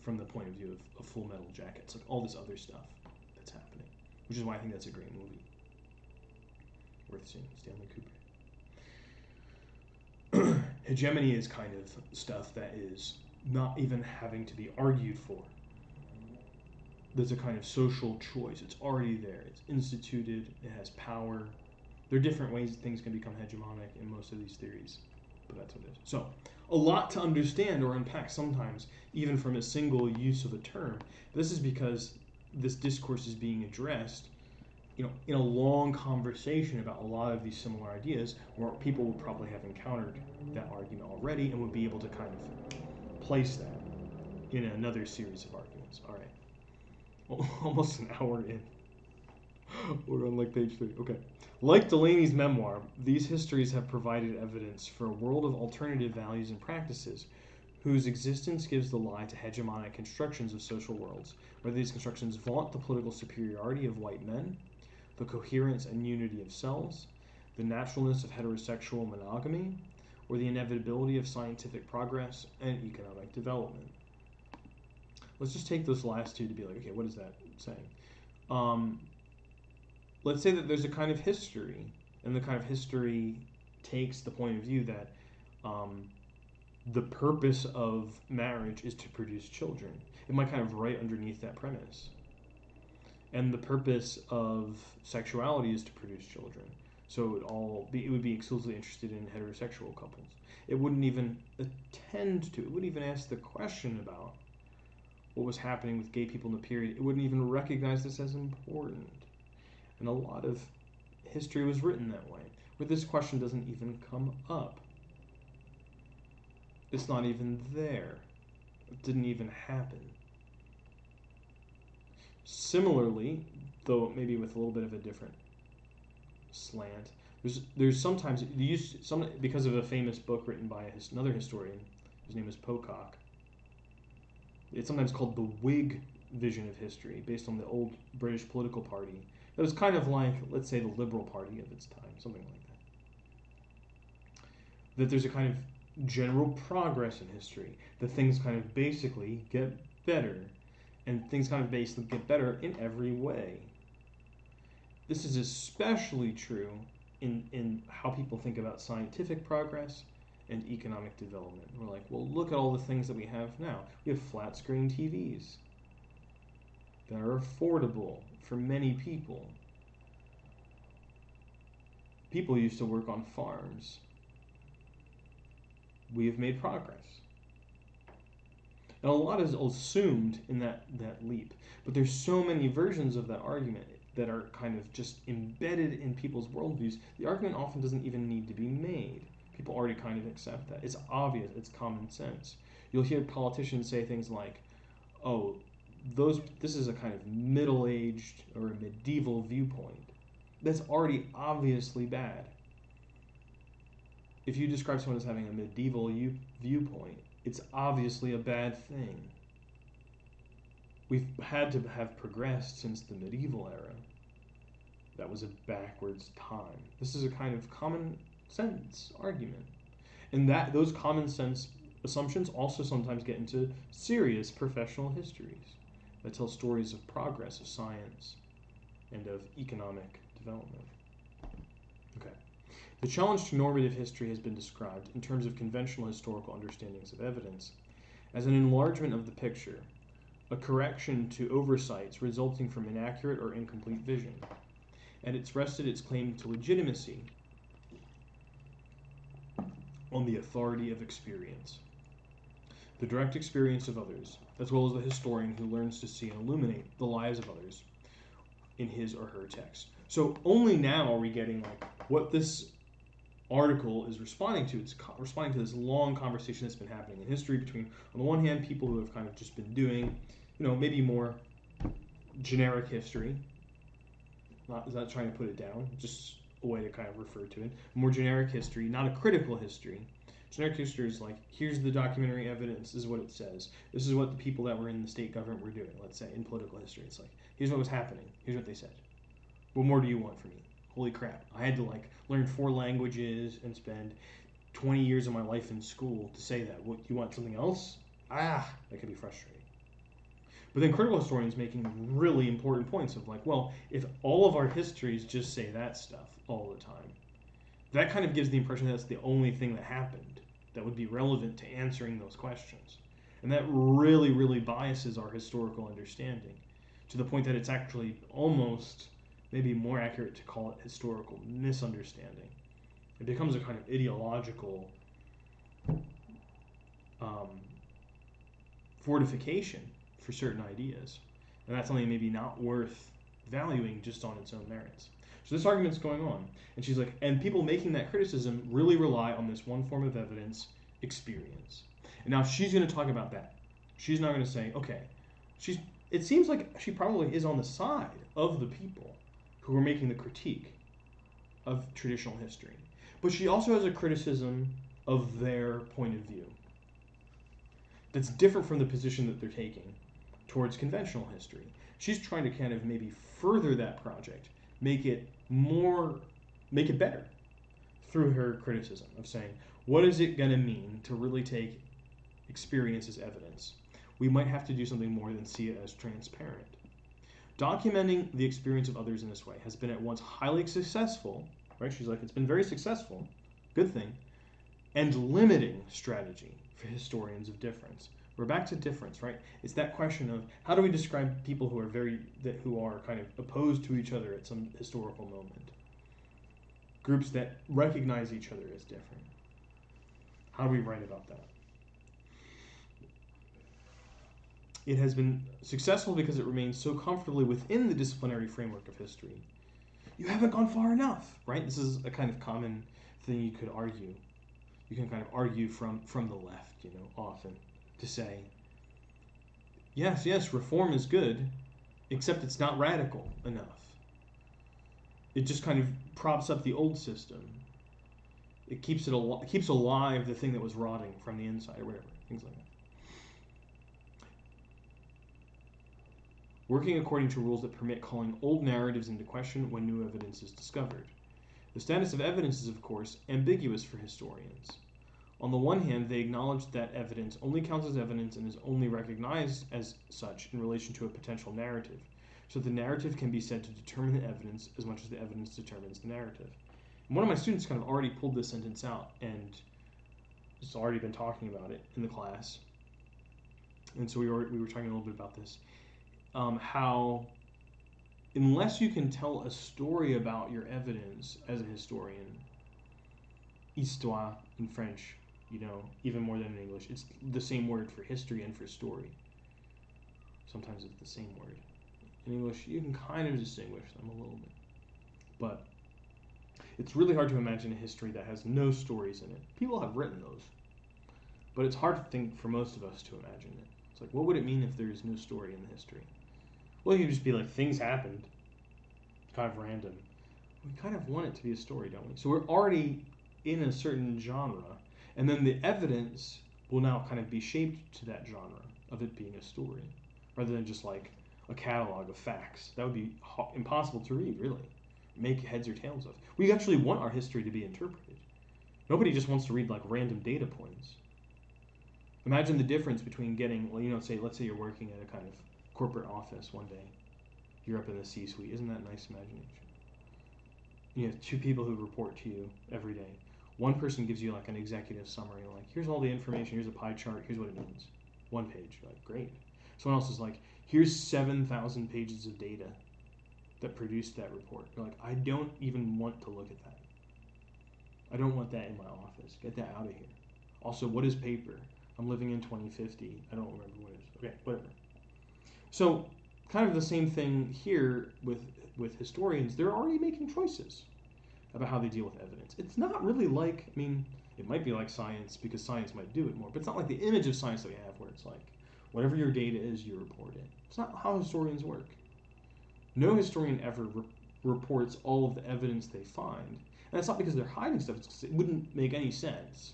from the point of view of Full Metal Jacket. It's like all this other stuff that's happening, which is why I think that's a great movie. Worth seeing, Stanley Kubrick. Hegemony is kind of stuff that is not even having to be argued for. There's a kind of social choice. It's already there. It's instituted. It has power. There are different ways that things can become hegemonic in most of these theories, but that's what it is. So, a lot to understand or unpack sometimes, even from a single use of a term. This is because this discourse is being addressed in a long conversation about a lot of these similar ideas, where people would probably have encountered that argument already and would be able to kind of place that in another series of arguments. All right. Well, almost an hour in. We're on like page 3. Okay. Like Delaney's memoir, these histories have provided evidence for a world of alternative values and practices whose existence gives the lie to hegemonic constructions of social worlds, whether these constructions vaunt the political superiority of white men, the coherence and unity of cells, the naturalness of heterosexual monogamy, or the inevitability of scientific progress and economic development. Let's just take those last two to be like, okay, what is that saying? Let's say that there's a kind of history, and the kind of history takes the point of view that the purpose of marriage is to produce children. It might kind of right underneath that premise. And the purpose of sexuality is to produce children. So it would be exclusively interested in heterosexual couples. It wouldn't even attend to, it wouldn't even ask the question about what was happening with gay people in the period. It wouldn't even recognize this as important. And a lot of history was written that way, where this question doesn't even come up. It's not even there. It didn't even happen. Similarly, though maybe with a little bit of a different slant, there's sometimes because of a famous book written by another historian, his name is Pocock. It's sometimes called the Whig vision of history, based on the old British political party. It was kind of like, let's say, the Liberal Party of its time, something like that. That there's a kind of general progress in history, that things kind of basically get better, and things kind of basically get better in every way. This is especially true in how people think about scientific progress and economic development. We're like, well, look at all the things that we have now. We have flat screen TVs that are affordable for many people. People used to work on farms. We have made progress. And a lot is assumed in that leap. But there's so many versions of that argument that are kind of just embedded in people's worldviews. The argument often doesn't even need to be made. People already kind of accept that. It's obvious. It's common sense. You'll hear politicians say things like, oh, this is a kind of middle-aged or a medieval viewpoint. That's already obviously bad. If you describe someone as having a medieval viewpoint, it's obviously a bad thing. We've had to have progressed since the medieval era. That was a backwards time. This is a kind of common sense argument. And those common sense assumptions also sometimes get into serious professional histories that tell stories of progress of science and of economic development. Okay. The challenge to normative history has been described in terms of conventional historical understandings of evidence as an enlargement of the picture, a correction to oversights resulting from inaccurate or incomplete vision, and it's rested its claim to legitimacy on the authority of experience, the direct experience of others, as well as the historian who learns to see and illuminate the lives of others in his or her text. So only now are we getting like what this article is responding to. It's responding to this long conversation that's been happening in history between, on the one hand, people who have kind of just been doing, maybe more generic history. Not trying to put it down, just a way to kind of refer to it. More generic history, not a critical history. Generic history is like, here's the documentary evidence, this is what it says. This is what the people that were in the state government were doing, let's say, in political history. It's like, here's what was happening, here's what they said. What more do you want from me? Holy crap, I had to learn 4 languages and spend 20 years of my life in school to say that. What, you want something else? That could be frustrating. But then critical historians making really important points of well, if all of our histories just say that stuff all the time, that kind of gives the impression that's the only thing that happened that would be relevant to answering those questions. And that really, really biases our historical understanding to the point that it's actually almost maybe more accurate to call it historical misunderstanding. It becomes a kind of ideological fortification for certain ideas. And that's something maybe not worth valuing just on its own merits. So this argument's going on, and she's like, and people making that criticism really rely on this one form of evidence, experience. And now she's going to talk about that. She's not going to say, okay, it seems like she probably is on the side of the people who are making the critique of traditional history. But she also has a criticism of their point of view that's different from the position that they're taking towards conventional history. She's trying to kind of maybe further that project, make it better through her criticism of saying, what is it going to mean to really take experience as evidence? We might have to do something more than see it as transparent. Documenting the experience of others in this way has been at once highly successful, right? She's like, it's been very successful, good thing, and limiting strategy for historians of difference. We're back to difference, right? It's that question of how do we describe people who are kind of opposed to each other at some historical moment? Groups that recognize each other as different. How do we write about that? It has been successful because it remains so comfortably within the disciplinary framework of history. You haven't gone far enough, right? This is a kind of common thing you could argue. You can kind of argue from the left, often, to say, yes, reform is good, except it's not radical enough. It just kind of props up the old system. It keeps alive the thing that was rotting from the inside or whatever, things like that. Working according to rules that permit calling old narratives into question when new evidence is discovered. The status of evidence is, of course, ambiguous for historians. On the one hand, they acknowledge that evidence only counts as evidence and is only recognized as such in relation to a potential narrative, so the narrative can be said to determine the evidence as much as the evidence determines the narrative. And one of my students kind of already pulled this sentence out and has already been talking about it in the class. And so we were talking a little bit about this. How unless you can tell a story about your evidence as a historian, histoire in French, even more than in English, it's the same word for history and for story. Sometimes it's the same word. In English, you can kind of distinguish them a little bit. But it's really hard to imagine a history that has no stories in it. People have written those. But it's hard to think for most of us to imagine it. It's like, what would it mean if there's no story in the history? Well, you could just be like, things happened. Kind of random. We kind of want it to be a story, don't we? So we're already in a certain genre, and then the evidence will now kind of be shaped to that genre of it being a story, rather than just like a catalog of facts. That would be impossible to read, really. Make heads or tails of. We actually want our history to be interpreted. Nobody just wants to read like random data points. Imagine the difference between getting, let's say you're working at a kind of corporate office one day. You're up in the C-suite. Isn't that a nice imagination? You have two people who report to you every day. One person gives you like an executive summary, like, here's all the information, here's a pie chart, here's what it means. One page. You're like, great. Someone else is like, here's 7,000 pages of data that produced that report. You're like, I don't even want to look at that. I don't want that in my office. Get that out of here. Also, what is paper? I'm living in 2050. I don't remember what it is. Okay, whatever. So, kind of the same thing here with historians. They're already making choices about how they deal with evidence. It's not really like, it might be like science because science might do it more, but it's not like the image of science that we have where it's like, whatever your data is, you report it. It's not how historians work. No historian ever reports all of the evidence they find. And that's not because they're hiding stuff, it's because it wouldn't make any sense.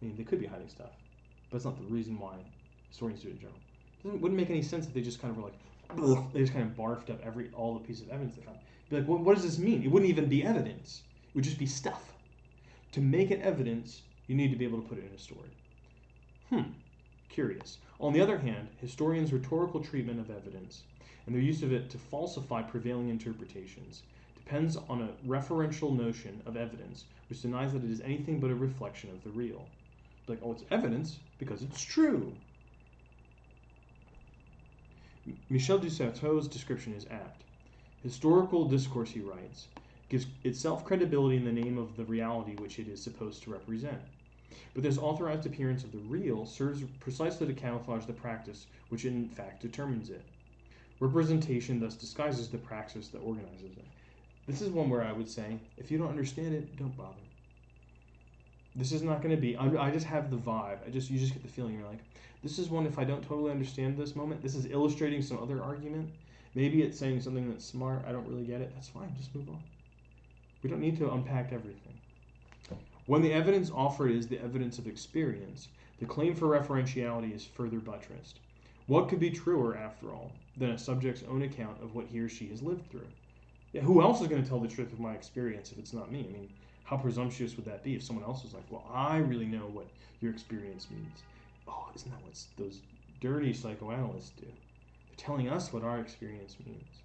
They could be hiding stuff, but it's not the reason why historians do it in general. It wouldn't make any sense if they just kind of were like, they just kind of barfed up all the pieces of evidence they found. Be like, what does this mean? It wouldn't even be evidence. It would just be stuff. To make it evidence, you need to be able to put it in a story. Curious. On the other hand, historians' rhetorical treatment of evidence and their use of it to falsify prevailing interpretations depends on a referential notion of evidence which denies that it is anything but a reflection of the real. Like, it's evidence because it's true. Michel de Certeau's description is apt. Historical discourse, he writes, gives itself credibility in the name of the reality which it is supposed to represent. But this authorized appearance of the real serves precisely to camouflage the practice which in fact determines it. Representation thus disguises the praxis that organizes it. This is one where I would say, if you don't understand it, don't bother. This is not going to be, I just have the vibe. You just get the feeling, you're like, this is one, if I don't totally understand this moment, this is illustrating some other argument. Maybe it's saying something that's smart, I don't really get it. That's fine, just move on. We don't need to unpack everything. When the evidence offered is the evidence of experience, the claim for referentiality is further buttressed. What could be truer, after all, than a subject's own account of what he or she has lived through? Yeah, who else is going to tell the truth of my experience if it's not me? I mean, how presumptuous would that be if someone else was like, well, I really know what your experience means. Oh, isn't that what those dirty psychoanalysts do? They're telling us what our experience means.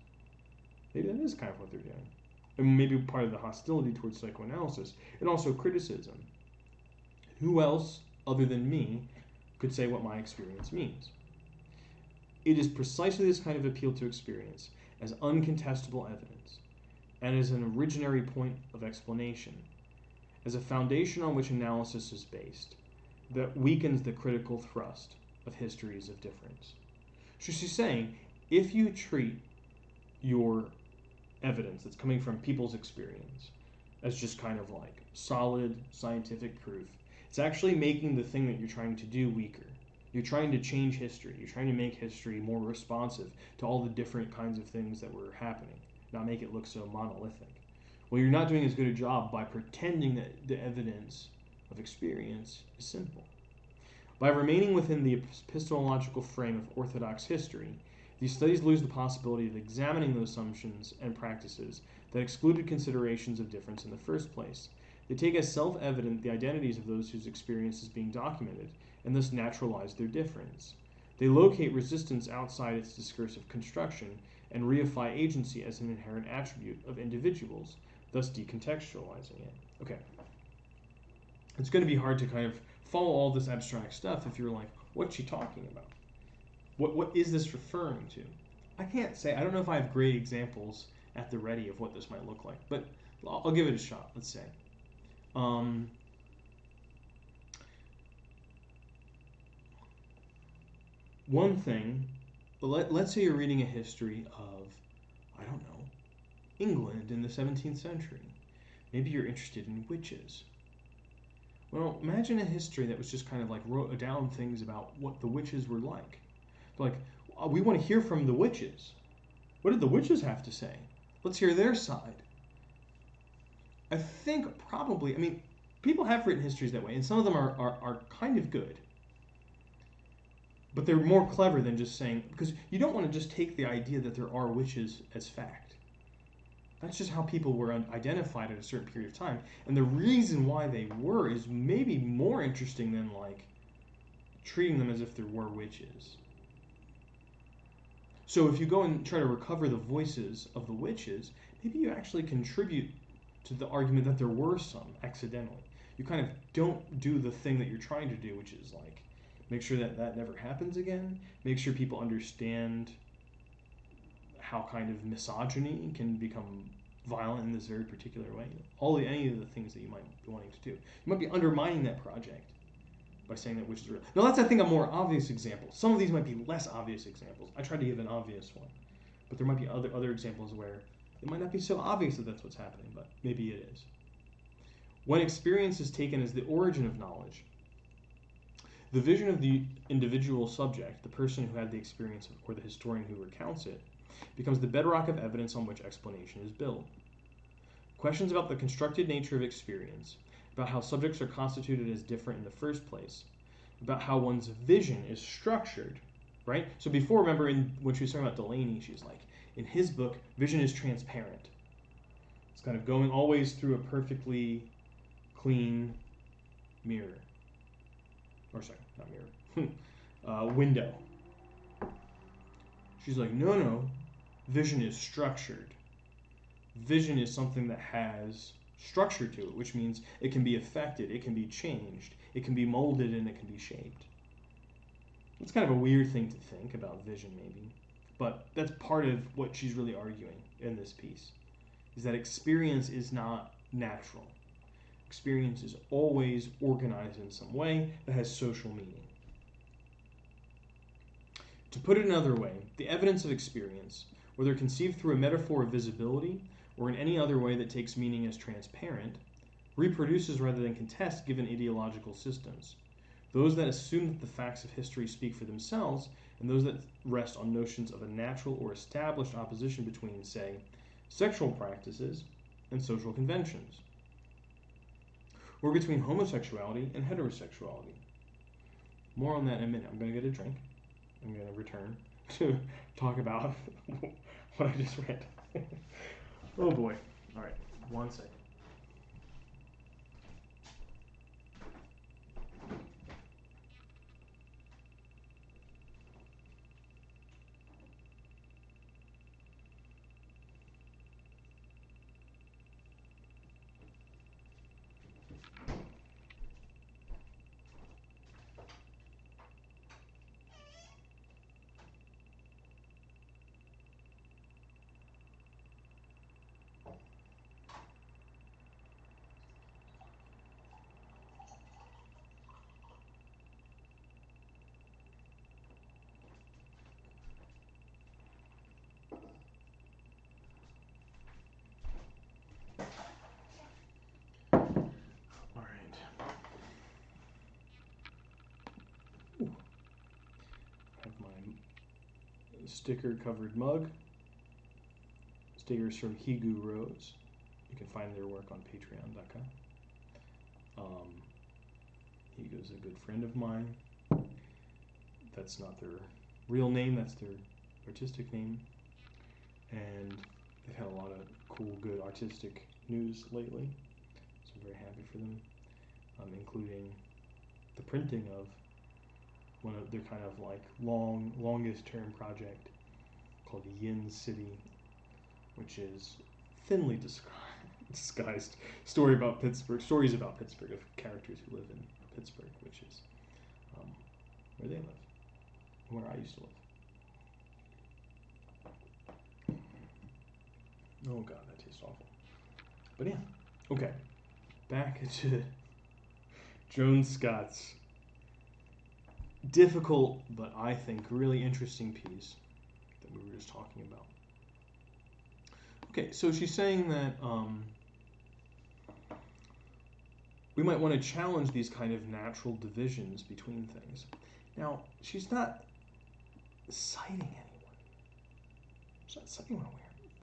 Maybe that is kind of what they're doing. And maybe part of the hostility towards psychoanalysis, and also criticism. Who else, other than me, could say what my experience means? It is precisely this kind of appeal to experience, as uncontestable evidence, and as an originary point of explanation, as a foundation on which analysis is based, that weakens the critical thrust of histories of difference. So she's saying, if you treat your evidence that's coming from people's experience as just kind of like solid scientific proof, it's actually making the thing that you're trying to do weaker. You're trying to change history. You're trying to make history more responsive to all the different kinds of things that were happening, not make it look so monolithic. Well, you're not doing as good a job by pretending that the evidence of experience is simple. By remaining within the epistemological frame of orthodox history, these studies lose the possibility of examining those assumptions and practices that excluded considerations of difference in the first place. They take as self-evident the identities of those whose experience is being documented, and thus naturalize their difference. They locate resistance outside its discursive construction and reify agency as an inherent attribute of individuals, thus decontextualizing it. Okay. It's going to be hard to kind of follow all this abstract stuff if you're like, what's she talking about? What is this referring to? I can't say. I don't know if I have great examples at the ready of what this might look like, but I'll give it a shot. Let's say. One thing, let's say you're reading a history of, I don't know, England in the 17th century. Maybe you're interested in witches. Well, imagine a history that was just kind of like wrote down things about what the witches were like. Like, we want to hear from the witches. What did the witches have to say? Let's hear their side. I think probably, I mean, people have written histories that way, and some of them are kind of good. But they're more clever than just saying, because you don't want to just take the idea that there are witches as fact. That's just how people were identified at a certain period of time. And the reason why they were is maybe more interesting than like treating them as if there were witches. So if you go and try to recover the voices of the witches, maybe you actually contribute to the argument that there were some accidentally. You kind of don't do the thing that you're trying to do, which is like make sure that that never happens again. Make sure people understand how kind of misogyny can become violent in this very particular way. Any of the things that you might be wanting to do. You might be undermining that project by saying that witches are real. Now that's, I think, a more obvious example. Some of these might be less obvious examples. I tried to give an obvious one. But there might be other examples where it might not be so obvious that that's what's happening, but maybe it is. When experience is taken as the origin of knowledge, the vision of the individual subject, the person who had the experience, or the historian who recounts it, becomes the bedrock of evidence on which explanation is built. Questions about the constructed nature of experience, about how subjects are constituted as different in the first place, about how one's vision is structured, right? So before, remember, when she was talking about Delaney, she was like, in his book, vision is transparent. It's kind of going always through a perfectly clean mirror. Or sorry, not mirror. Window. She's like, no, vision is structured. Vision is something that has structure to it, which means it can be affected, it can be changed, it can be molded, and it can be shaped. It's kind of a weird thing to think about vision, maybe. But that's part of what she's really arguing in this piece, is that experience is not natural. Experience is always organized in some way that has social meaning. To put it another way, the evidence of experience, whether conceived through a metaphor of visibility or in any other way that takes meaning as transparent, reproduces rather than contests given ideological systems. Those that assume that the facts of history speak for themselves, and those that rest on notions of a natural or established opposition between, say, sexual practices and social conventions, or between homosexuality and heterosexuality. More on that in a minute. I'm going to get a drink. I'm going to return to talk about what I just read. Oh boy. All right, one second. All right. Ooh. I have my sticker-covered mug. Stickers from Higu Rose. You can find their work on patreon.com. Higu's a good friend of mine. That's not their real name, that's their artistic name. And they've had a lot of cool, good artistic news lately. So I'm very happy for them, including the printing of one of their kind of like longest term project called Yin City, which is thinly disguised stories about Pittsburgh of characters who live in Pittsburgh, which is where they live, where I used to live. Oh god, that tastes awful. But yeah, okay, back to Joan Scott's difficult but I think really interesting piece that we were just talking about. Okay, so she's saying that we might want to challenge these kind of natural divisions between things. Now, she's not citing anyone. She's not citing anyone.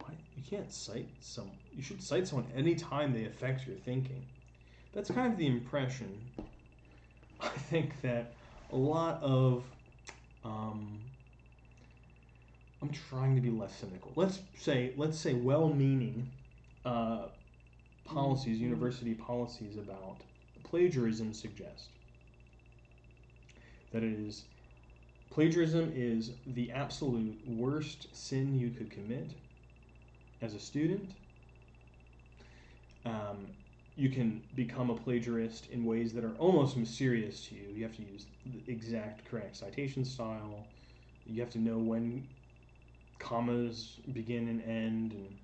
Why? You can't cite some. You should cite someone anytime they affect your thinking. That's kind of the impression. I think that a lot of I'm trying to be less cynical. Let's say well-meaning policies, university policies about plagiarism suggest that plagiarism is the absolute worst sin you could commit as a student. You can become a plagiarist in ways that are almost mysterious to you. You have to use the exact correct citation style. You have to know when commas begin and end, and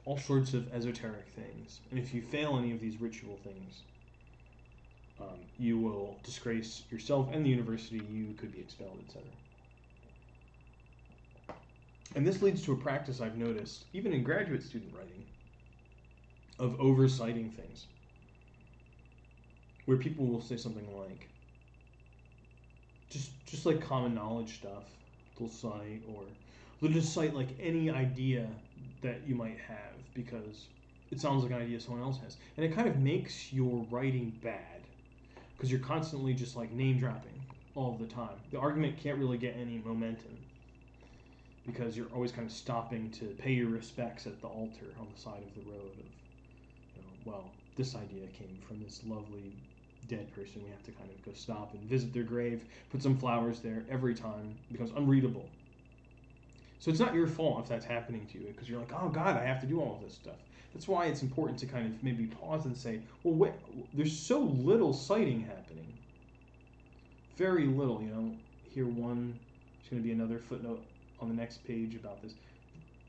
all sorts of esoteric things. And if you fail any of these ritual things, you will disgrace yourself and the university. You could be expelled, etc. And this leads to a practice I've noticed, even in graduate student writing, of oversighting things, where people will say something like, just like common knowledge stuff, they'll cite, or they'll just cite like any idea that you might have because it sounds like an idea someone else has, and it kind of makes your writing bad because you're constantly just like name dropping all the time. The argument can't really get any momentum because you're always kind of stopping to pay your respects at the altar on the side of the road of, well, this idea came from this lovely dead person. We have to kind of go stop and visit their grave, put some flowers there. Every time it becomes unreadable. So it's not your fault if that's happening to you, because you're like, oh God, I have to do all of this stuff. That's why it's important to kind of maybe pause and say, well, wait, there's so little citing happening. Very little, Here there's going to be another footnote on the next page about this.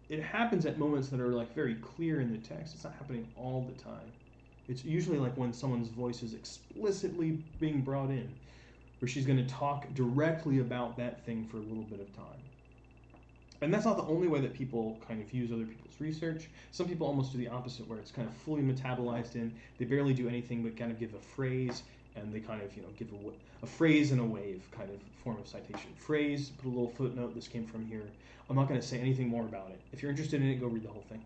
It happens at moments that are like very clear in the text. It's not happening all the time. It's usually like when someone's voice is explicitly being brought in. where she's going to talk directly about that thing for a little bit of time. And that's not the only way that people kind of use other people's research. Some people almost do the opposite, where it's kind of fully metabolized in. They barely do anything but kind of give a phrase, and they kind of, give a phrase and a wave kind of form of citation. Phrase, put a little footnote, this came from here. I'm not going to say anything more about it. If you're interested in it, go read the whole thing.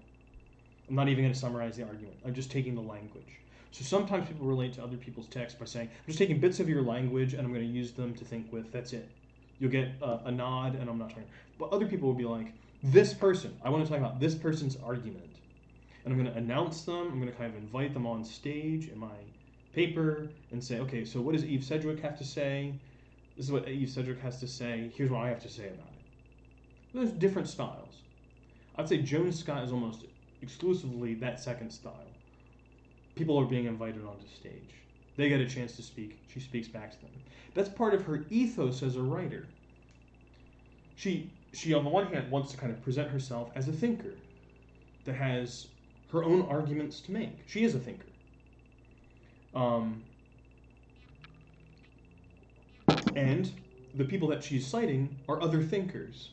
I'm not even going to summarize the argument. I'm just taking the language. So sometimes people relate to other people's text by saying, I'm just taking bits of your language and I'm going to use them to think with. That's it. You'll get a nod, and I'm not talking. But other people will be like, this person, I want to talk about this person's argument. And I'm going to announce them. I'm going to kind of invite them on stage in my paper and say, okay, so what does Eve Sedgwick have to say? This is what Eve Sedgwick has to say. Here's what I have to say about it. There's different styles. I'd say Joan Scott is almost exclusively that second style. People are being invited onto stage. They get a chance to speak. She speaks back to them. That's part of her ethos as a writer. She on the one hand wants to kind of present herself as a thinker that has her own arguments to make. She is a thinker. And the people that she's citing are other thinkers.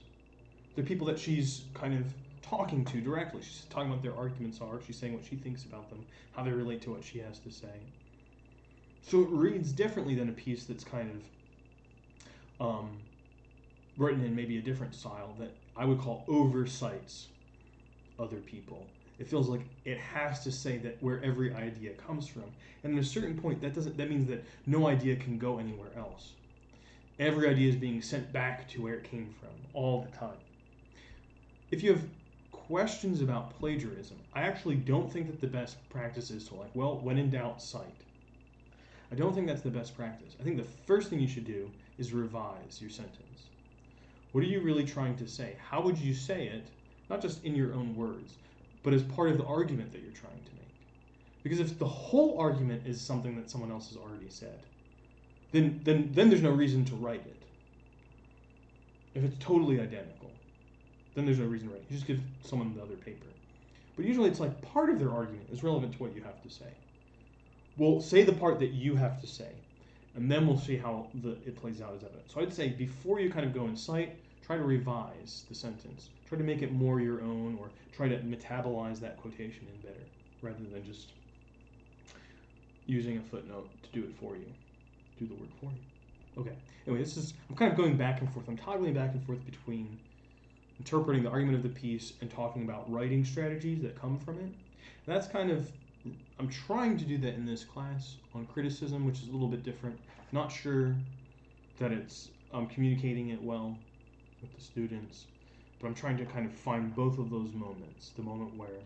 The people that she's kind of talking to directly. She's talking about what their arguments are. She's saying what she thinks about them, how they relate to what she has to say. So it reads differently than a piece that's kind of written in maybe a different style that I would call oversights other people. It feels like it has to say that where every idea comes from. And at a certain point, that means that no idea can go anywhere else. Every idea is being sent back to where it came from all the time. If you have questions about plagiarism, I actually don't think that the best practice is to when in doubt, cite. I don't think that's the best practice. I think the first thing you should do is revise your sentence. What are you really trying to say? How would you say it, not just in your own words, but as part of the argument that you're trying to make? Because if the whole argument is something that someone else has already said, then there's no reason to write it. If it's totally identical, then there's no reason to write it. You just give someone the other paper. But usually it's like part of their argument is relevant to what you have to say. We'll say the part that you have to say, and then we'll see how it plays out as evidence. So I'd say before you kind of go and cite, try to revise the sentence. Try to make it more your own, or try to metabolize that quotation in better, rather than just using a footnote to do it for you. Do the work for you. Okay. Anyway, I'm kind of going back and forth. I'm toggling back and forth between interpreting the argument of the piece and talking about writing strategies that come from it. And that's kind of, I'm trying to do that in this class on criticism, which is a little bit different. Not sure that I'm communicating it well with the students, but I'm trying to kind of find both of those moments. The moment where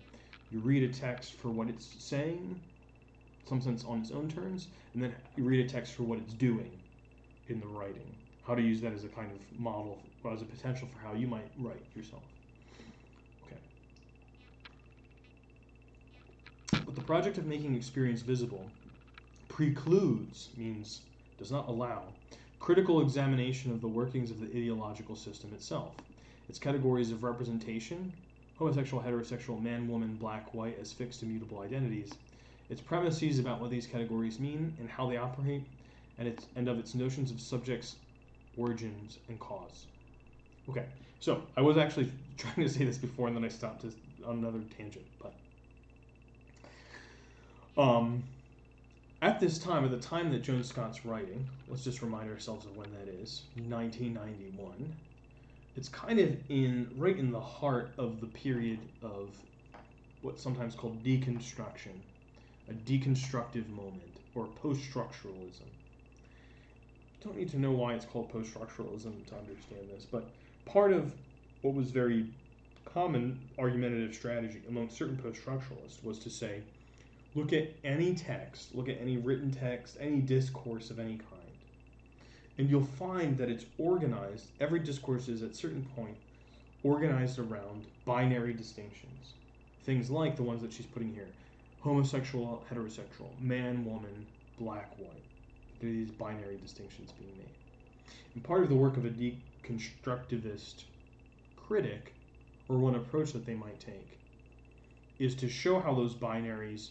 you read a text for what it's saying, in some sense on its own terms, and then you read a text for what it's doing in the writing. How to use that as a kind of model, or as a potential for how you might write yourself. Okay. But the project of making experience visible precludes, means does not allow, critical examination of the workings of the ideological system itself. Its categories of representation, homosexual, heterosexual, man, woman, black, white, as fixed immutable identities. Its premises about what these categories mean and how they operate, and of its notions of subjects, origins, and cause. Okay, so I was actually trying to say this before, and then I stopped on another tangent. But at this time, at the time that Joan Scott's writing, let's just remind ourselves of when that is, 1991. It's kind of right in the heart of the period of what's sometimes called deconstruction, a deconstructive moment, or post-structuralism. Don't need to know why it's called post-structuralism to understand this, but part of what was very common argumentative strategy among certain post-structuralists was to say, look at any text, look at any written text, any discourse of any kind, and you'll find that it's organized, every discourse is at a certain point organized around binary distinctions. Things like the ones that she's putting here, homosexual, heterosexual, man, woman, black, white. There are these binary distinctions being made. And part of the work of a deconstructivist critic, or one approach that they might take, is to show how those binaries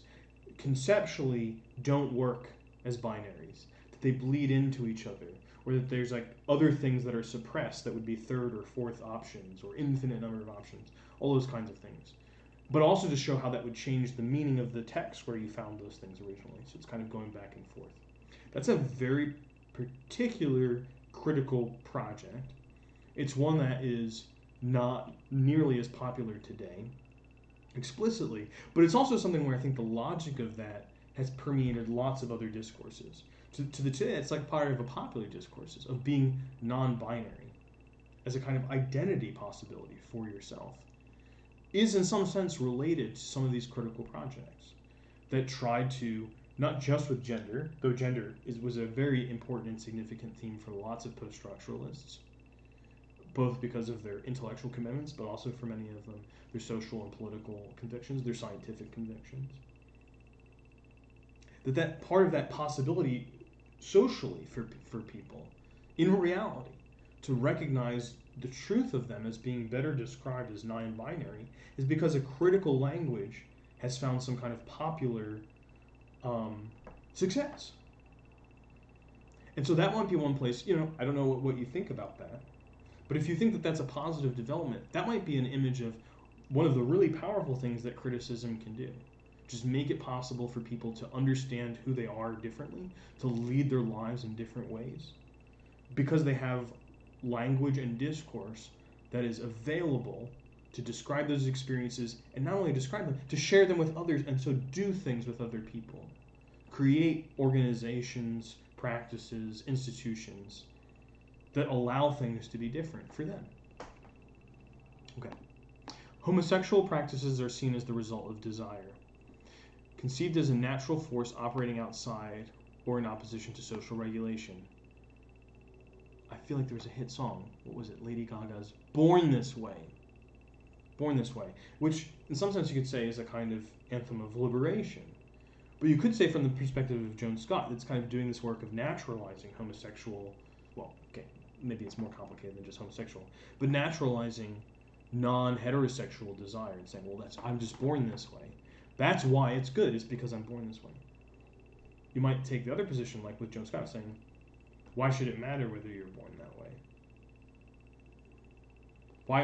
conceptually don't work as binaries, that they bleed into each other, or that there's like other things that are suppressed that would be third or fourth options or infinite number of options, all those kinds of things. But also to show how that would change the meaning of the text where you found those things originally. So it's kind of going back and forth. That's a very particular critical project. It's one that is not nearly as popular today explicitly, but it's also something where I think the logic of that has permeated lots of other discourses. To the today, it's like part of a popular discourses of being non-binary as a kind of identity possibility for yourself is in some sense related to some of these critical projects that try to, not just with gender, though gender was a very important and significant theme for lots of post-structuralists, both because of their intellectual commitments, but also for many of them, their social and political convictions, their scientific convictions. That part of that possibility socially for people, in reality, to recognize the truth of them as being better described as non-binary is because a critical language has found some kind of popular success. And so that might be one place, I don't know what you think about that, but if you think that that's a positive development, that might be an image of one of the really powerful things that criticism can do. Just make it possible for people to understand who they are differently, to lead their lives in different ways, because they have language and discourse that is available to describe those experiences, and not only describe them, to share them with others, and so do things with other people. Create organizations, practices, institutions that allow things to be different for them. Okay. Homosexual practices are seen as the result of desire, conceived as a natural force operating outside or in opposition to social regulation. I feel like there was a hit song. What was it? Lady Gaga's Born This Way. Born This Way, which in some sense you could say is a kind of anthem of liberation. But you could say from the perspective of Joan Scott, it's kind of doing this work of naturalizing homosexual, well, okay, maybe it's more complicated than just homosexual, but naturalizing non-heterosexual desire and saying, well, I'm just born this way. That's why it's good, it's because I'm born this way. You might take the other position, like with Joan Scott, saying, why should it matter whether you're born that way?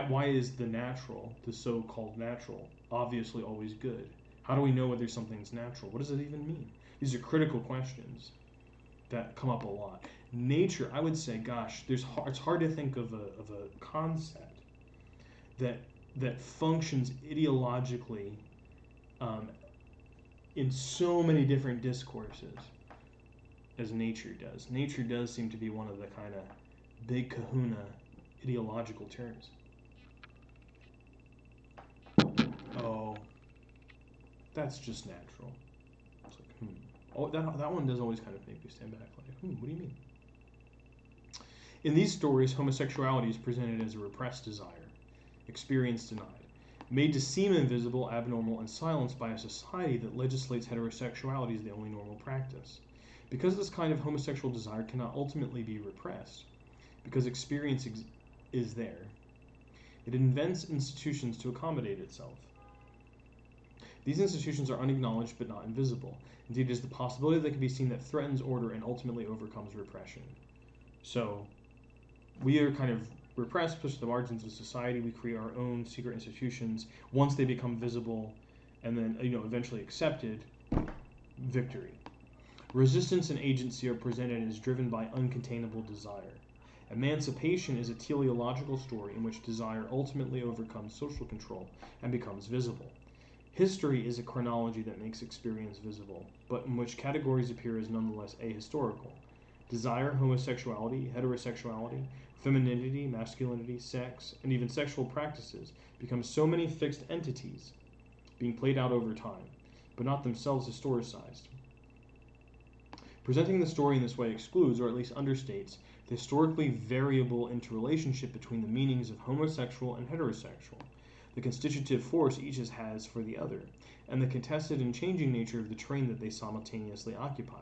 Why is the natural, the so-called natural, obviously always good? How do we know whether something's natural? What does it even mean? These are critical questions that come up a lot. Nature, I would say, gosh, it's hard to think of a concept that functions ideologically in so many different discourses as nature does. Nature does seem to be one of the kind of big kahuna ideological terms. Oh, that's just natural. It's like, Oh, that one does always kind of make me stand back like, what do you mean? In these stories, homosexuality is presented as a repressed desire, experience denied, made to seem invisible, abnormal, and silenced by a society that legislates heterosexuality as the only normal practice. Because this kind of homosexual desire cannot ultimately be repressed, because experience is there, it invents institutions to accommodate itself. These institutions are unacknowledged but not invisible. Indeed, it is the possibility that can be seen that threatens order and ultimately overcomes repression. So, we are kind of repressed, pushed to the margins of society. We create our own secret institutions. Once they become visible and then eventually accepted, victory. Resistance and agency are presented as driven by uncontainable desire. Emancipation is a teleological story in which desire ultimately overcomes social control and becomes visible. History is a chronology that makes experience visible, but in which categories appear as nonetheless ahistorical. Desire, homosexuality, heterosexuality, femininity, masculinity, sex, and even sexual practices become so many fixed entities being played out over time, but not themselves historicized. Presenting the story in this way excludes, or at least understates, the historically variable interrelationship between the meanings of homosexual and heterosexual, the constitutive force each has for the other, and the contested and changing nature of the terrain that they simultaneously occupy.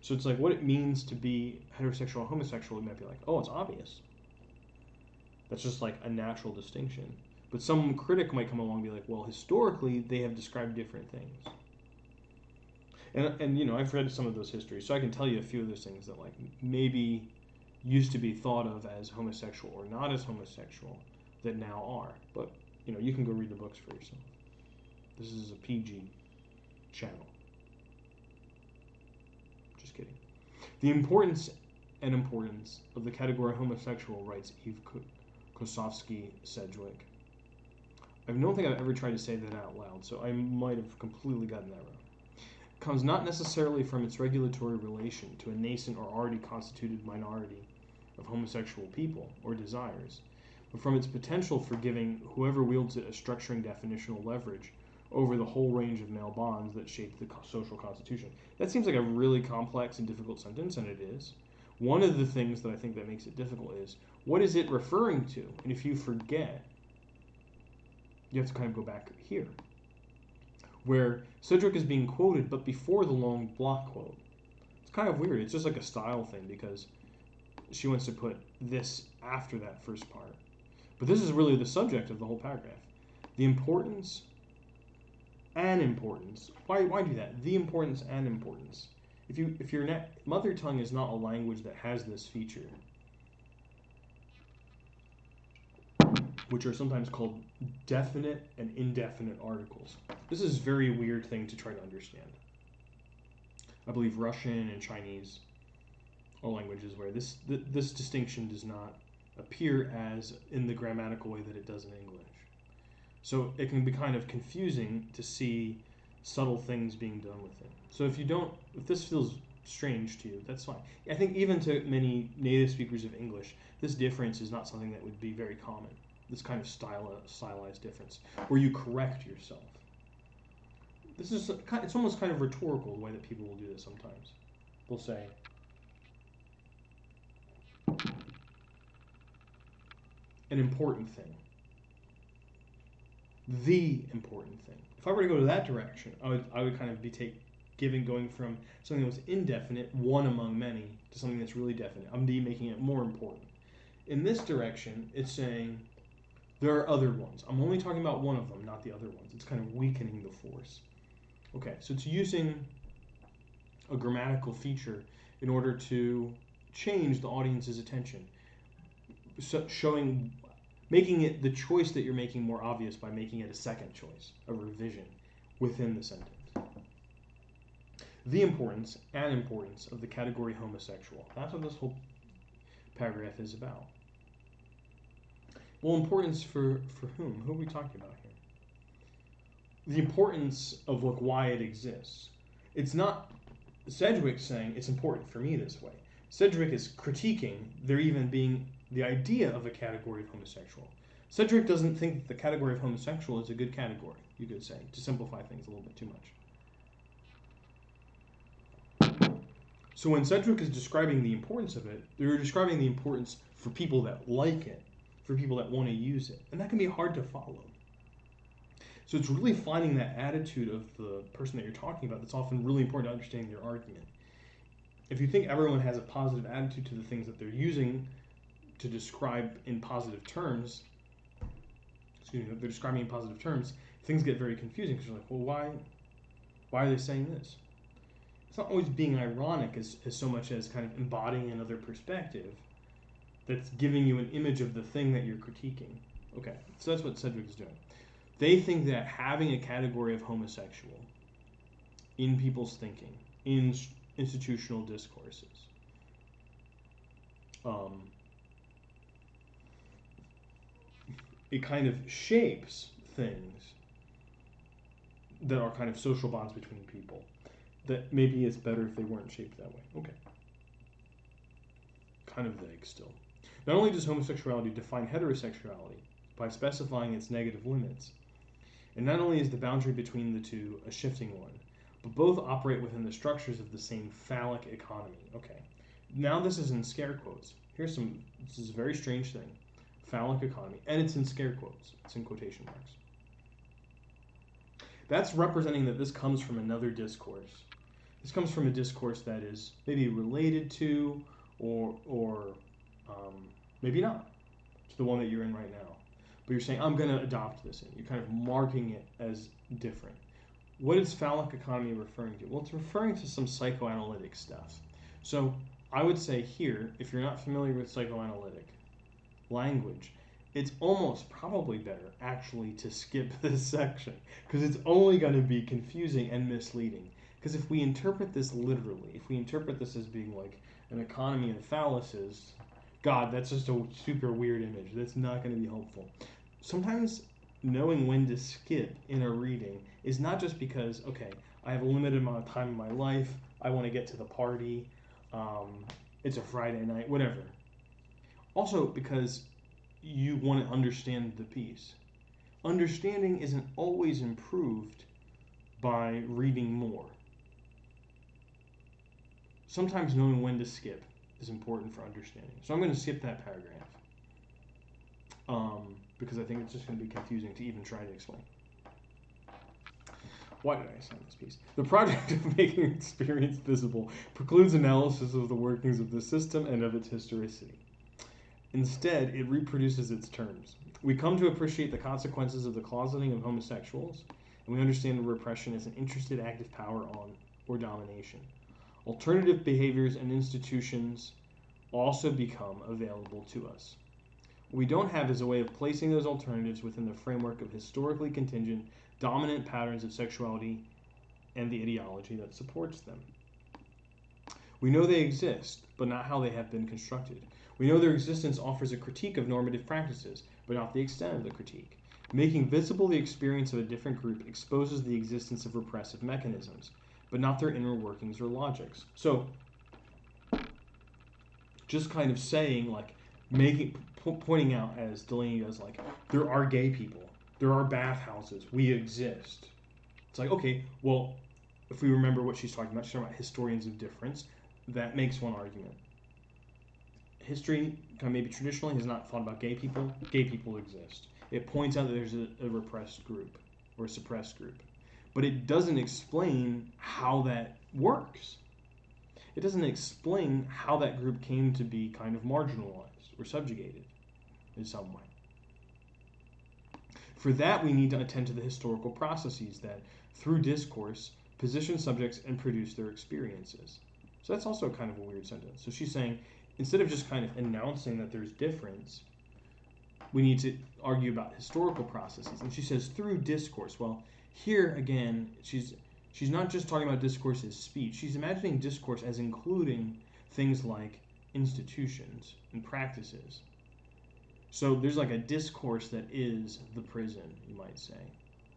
So it's like what it means to be heterosexual and homosexual, you might be like, oh, it's obvious. That's just like a natural distinction. But some critic might come along and be like, well, historically, they have described different things. And I've read some of those histories, so I can tell you a few of those things that like maybe used to be thought of as homosexual or not as homosexual that now are. But, you can go read the books for yourself. This is a PG channel. Just kidding. The importance of the category homosexual, writes Eve Kosofsky-Sedgwick. I don't think I've ever tried to say that out loud, so I might have completely gotten that wrong. Comes not necessarily from its regulatory relation to a nascent or already constituted minority of homosexual people or desires, but from its potential for giving whoever wields it a structuring definitional leverage over the whole range of male bonds that shape the social constitution. That seems like a really complex and difficult sentence, and it is. One of the things that I think that makes it difficult is, what is it referring to? And if you forget, you have to kind of go back here, where Sedgwick is being quoted, but before the long block quote. It's kind of weird. It's just like a style thing, because she wants to put this after that first part. But this is really the subject of the whole paragraph. The importance and importance. Why do that? The importance and importance. If your mother tongue is not a language that has this feature, which are sometimes called definite and indefinite articles. This is a very weird thing to try to understand. I believe Russian and Chinese are languages where this distinction does not appear as in the grammatical way that it does in English. So it can be kind of confusing to see subtle things being done with it. So if this feels strange to you, that's fine. I think even to many native speakers of English, this difference is not something that would be very common. This kind of stylized difference, where you correct yourself. It's almost kind of rhetorical, the way that people will do this sometimes. They'll say, an important thing. The important thing. If I were to go to that direction, I would kind of be going from something that was indefinite, one among many, to something that's really definite. I'm making it more important. In this direction, it's saying, there are other ones. I'm only talking about one of them, not the other ones. It's kind of weakening the force. Okay, so it's using a grammatical feature in order to change the audience's attention. So making it the choice that you're making more obvious by making it a second choice, a revision within the sentence. The importance and importance of the category homosexual. That's what this whole paragraph is about. Well, importance for whom? Who are we talking about here? The importance of why it exists. It's not Sedgwick saying it's important for me this way. Sedgwick is critiquing there even being the idea of a category of homosexual. Sedgwick doesn't think that the category of homosexual is a good category, you could say, to simplify things a little bit too much. So when Sedgwick is describing the importance of it, they're describing the importance for people that like it, for people that want to use it. And that can be hard to follow. So it's really finding that attitude of the person that you're talking about that's often really important to understanding their argument. If you think everyone has a positive attitude to the things that they're using to describe in positive terms, they're describing in positive terms, things get very confusing because you're like, well, why are they saying this? It's not always being ironic as so much as kind of embodying another perspective that's giving you an image of the thing that you're critiquing. Okay, so that's what Sedgwick is doing. They think that having a category of homosexual in people's thinking, in institutional discourses, it kind of shapes things that are kind of social bonds between people, that maybe it's better if they weren't shaped that way. Okay. Kind of vague still. Not only does homosexuality define heterosexuality by specifying its negative limits, and not only is the boundary between the two a shifting one, but both operate within the structures of the same phallic economy. Okay. Now this is in scare quotes. This is a very strange thing. Phallic economy. And it's in scare quotes. It's in quotation marks. That's representing that this comes from another discourse. This comes from a discourse that is maybe related to or maybe not to the one that you're in right now. But you're saying, I'm going to adopt this. And you're kind of marking it as different. What is phallic economy referring to? Well, it's referring to some psychoanalytic stuff. So I would say here, if you're not familiar with psychoanalytic language, it's almost probably better actually to skip this section because it's only going to be confusing and misleading. Because if we interpret this literally, if we interpret this as being like an economy of phalluses, God, that's just a super weird image. That's not going to be helpful. Sometimes knowing when to skip in a reading is not just because, okay, I have a limited amount of time in my life, I want to get to the party, it's a Friday night, whatever. Also because you want to understand the piece. Understanding isn't always improved by reading more. Sometimes knowing when to skip is important for understanding. So I'm going to skip that paragraph because I think it's just going to be confusing to even try to explain. Why did I assign this piece? The project of making experience visible precludes analysis of the workings of the system and of its historicity. Instead, it reproduces its terms. We come to appreciate the consequences of the closeting of homosexuals, and we understand repression as an interested active power on or domination. Alternative behaviors and institutions also become available to us. What we don't have is a way of placing those alternatives within the framework of historically contingent, dominant patterns of sexuality and the ideology that supports them. We know they exist, but not how they have been constructed. We know their existence offers a critique of normative practices, but not the extent of the critique. Making visible the experience of a different group exposes the existence of repressive mechanisms, but not their inner workings or logics. So, just kind of saying, like, pointing out, as Delaney does, like, there are gay people, there are bathhouses, we exist. It's like, okay, well, if we remember what she's talking about historians of difference, that makes one argument. History, kind of maybe traditionally, has not thought about gay people. Gay people exist. It points out that there's a repressed group or a suppressed group. But it doesn't explain how that works. It doesn't explain how that group came to be kind of marginalized or subjugated in some way. For that, we need to attend to the historical processes that, through discourse, position subjects and produce their experiences. So that's also kind of a weird sentence. So she's saying, instead of just kind of announcing that there's difference, we need to argue about historical processes. And she says, through discourse. Well, here, again, she's not just talking about discourse as speech. She's imagining discourse as including things like institutions and practices. So there's like a discourse that is the prison, you might say,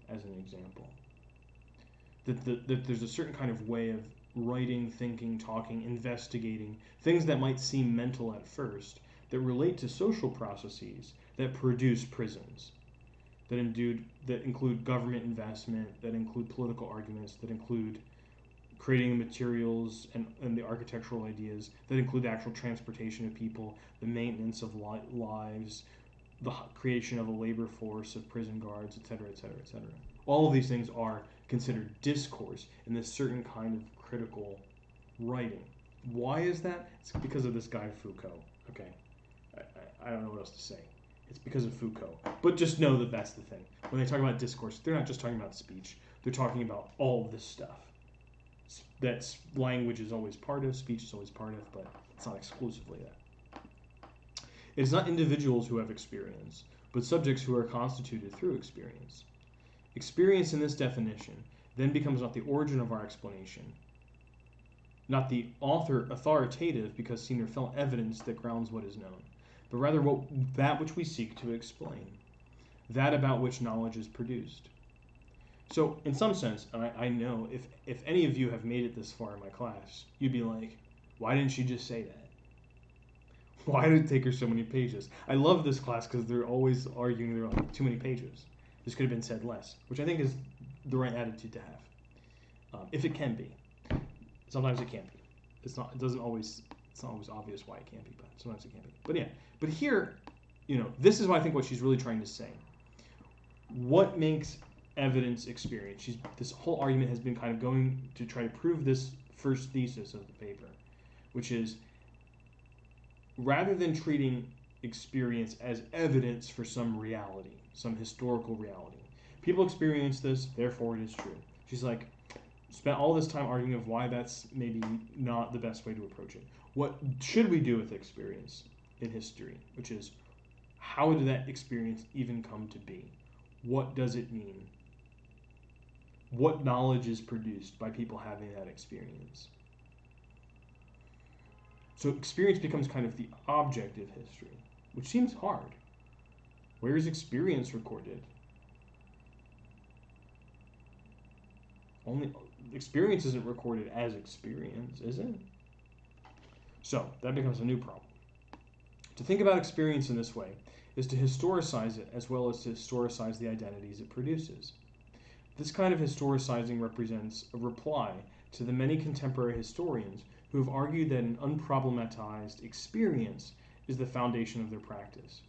as an example. That there's a certain kind of way of writing, thinking, talking, investigating, things that might seem mental at first, that relate to social processes that produce prisons, that include government investment, that include political arguments, that include creating materials and the architectural ideas, that include the actual transportation of people, the maintenance of lives, the creation of a labor force of prison guards, etc., etc., etc. All of these things are considered discourse in this certain kind of critical writing. Why is that? It's because of this guy Foucault. Okay, I don't know what else to say. It's because of Foucault. But just know that that's the thing. When they talk about discourse, they're not just talking about speech. They're talking about all of this stuff. That's language is always part of, speech is always part of, but it's not exclusively that. It's not individuals who have experience, but subjects who are constituted through experience. Experience in this definition then becomes not the origin of our explanation, not the author authoritative because seen or felt evidence that grounds what is known, but rather that which we seek to explain, that about which knowledge is produced. So, in some sense, I know if any of you have made it this far in my class, you'd be like, why didn't she just say that? Why did it take her so many pages? I love this class because they're always arguing they're like, too many pages. This could have been said less, which I think is the right attitude to have, if it can be. Sometimes it can't be. It's not always obvious why it can't be, but sometimes it can be. But yeah, but here, this is what I think what she's really trying to say. What makes evidence experience? This whole argument has been kind of going to try to prove this first thesis of the paper, which is rather than treating experience as evidence for some reality, some historical reality. People experience this, therefore it is true. She's like, spent all this time arguing of why that's maybe not the best way to approach it. What should we do with experience in history? Which is, how did that experience even come to be? What does it mean? What knowledge is produced by people having that experience? So experience becomes kind of the object of history, which seems hard. Where is experience recorded? Only experience isn't recorded as experience, is it? So that becomes a new problem. To think about experience in this way is to historicize it as well as to historicize the identities it produces. This kind of historicizing represents a reply to the many contemporary historians who have argued that an unproblematized experience is the foundation of their practice.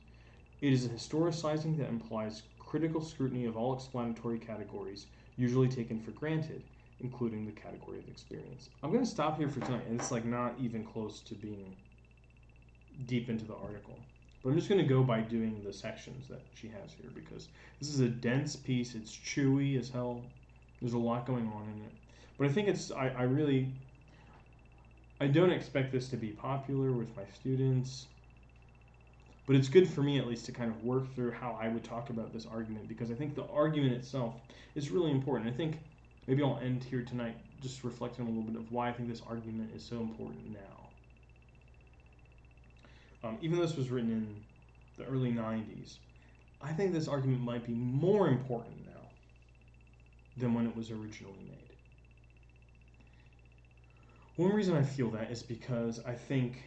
It is a historicizing that implies critical scrutiny of all explanatory categories usually taken for granted, including the category of experience. I'm going to stop here for tonight, and it's like not even close to being deep into the article. But I'm just going to go by doing the sections that she has here, because this is a dense piece. It's chewy as hell. There's a lot going on in it. But I think it's, I don't expect this to be popular with my students, but it's good for me at least to kind of work through how I would talk about this argument, because I think the argument itself is really important. I think maybe I'll end here tonight just reflecting on a little bit of why I think this argument is so important now. Even though this was written in the early 90s, I think this argument might be more important now than when it was originally made. One reason I feel that is because I think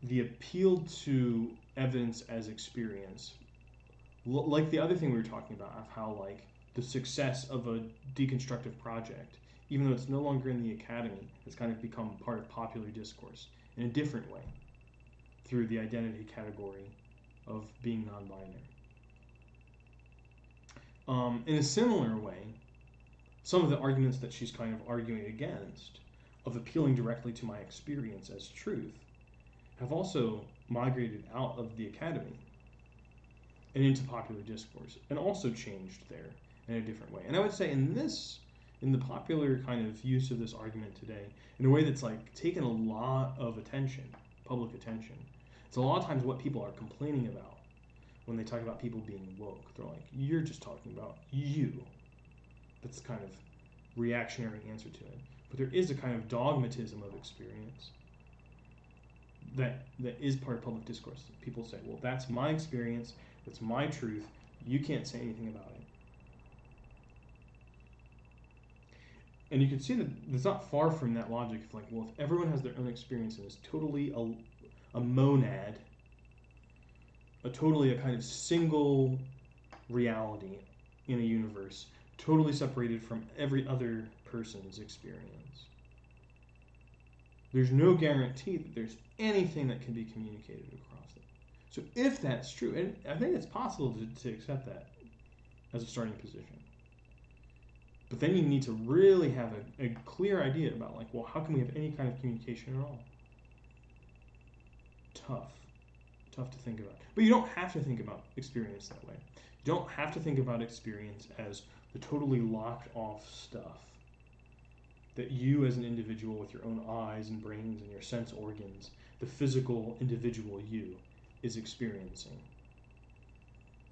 the appeal to evidence as experience, like the other thing we were talking about, of how like the success of a deconstructive project, even though it's no longer in the academy, has kind of become part of popular discourse in a different way, through the identity category of being non-binary. In a similar way, some of the arguments that she's kind of arguing against, of appealing directly to my experience as truth, have also migrated out of the academy and into popular discourse, and also changed there in a different way. And I would say in the popular kind of use of this argument today, in a way that's like taken a lot of attention, public attention. It's a lot of times what people are complaining about when they talk about people being woke. They're like, you're just talking about you. That's kind of reactionary answer to it. But there is a kind of dogmatism of experience that is part of public discourse. People say, well, that's my experience, that's my truth, you can't say anything about it. And you can see that it's not far from that logic of like, well, if everyone has their own experience and is totally a monad, a kind of single reality in a universe, totally separated from every other person's experience, there's no guarantee that there's anything that can be communicated across it. So if that's true, and I think it's possible to accept that as a starting position, but then you need to really have a clear idea about like, well, how can we have any kind of communication at all? Tough to think about. But you don't have to think about experience that way. You don't have to think about experience as the totally locked off stuff that you as an individual with your own eyes and brains and your sense organs, the physical individual you, is experiencing.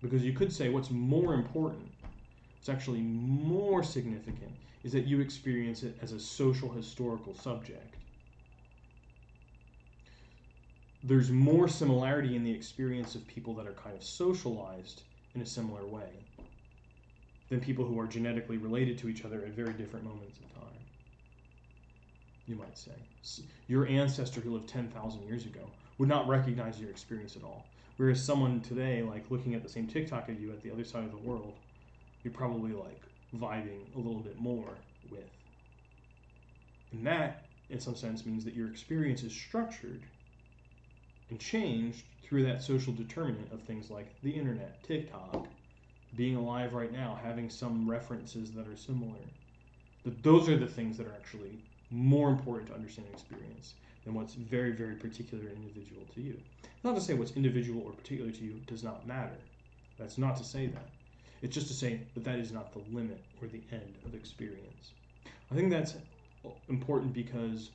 Because you could say what's more important, what's actually more significant, is that you experience it as a social historical subject. There's more similarity in the experience of people that are kind of socialized in a similar way than people who are genetically related to each other at very different moments in time. You might say. Your ancestor who lived 10,000 years ago would not recognize your experience at all. Whereas someone today, like looking at the same TikTok as you at the other side of the world, you're probably like vibing a little bit more with. And that, in some sense, means that your experience is structured and changed through that social determinant of things like the internet, TikTok, being alive right now, having some references that are similar. That those are the things that are actually more important to understanding experience than what's very, very particular and individual to you. Not to say what's individual or particular to you does not matter. That's not to say that. It's just to say that that is not the limit or the end of experience. I think that's important because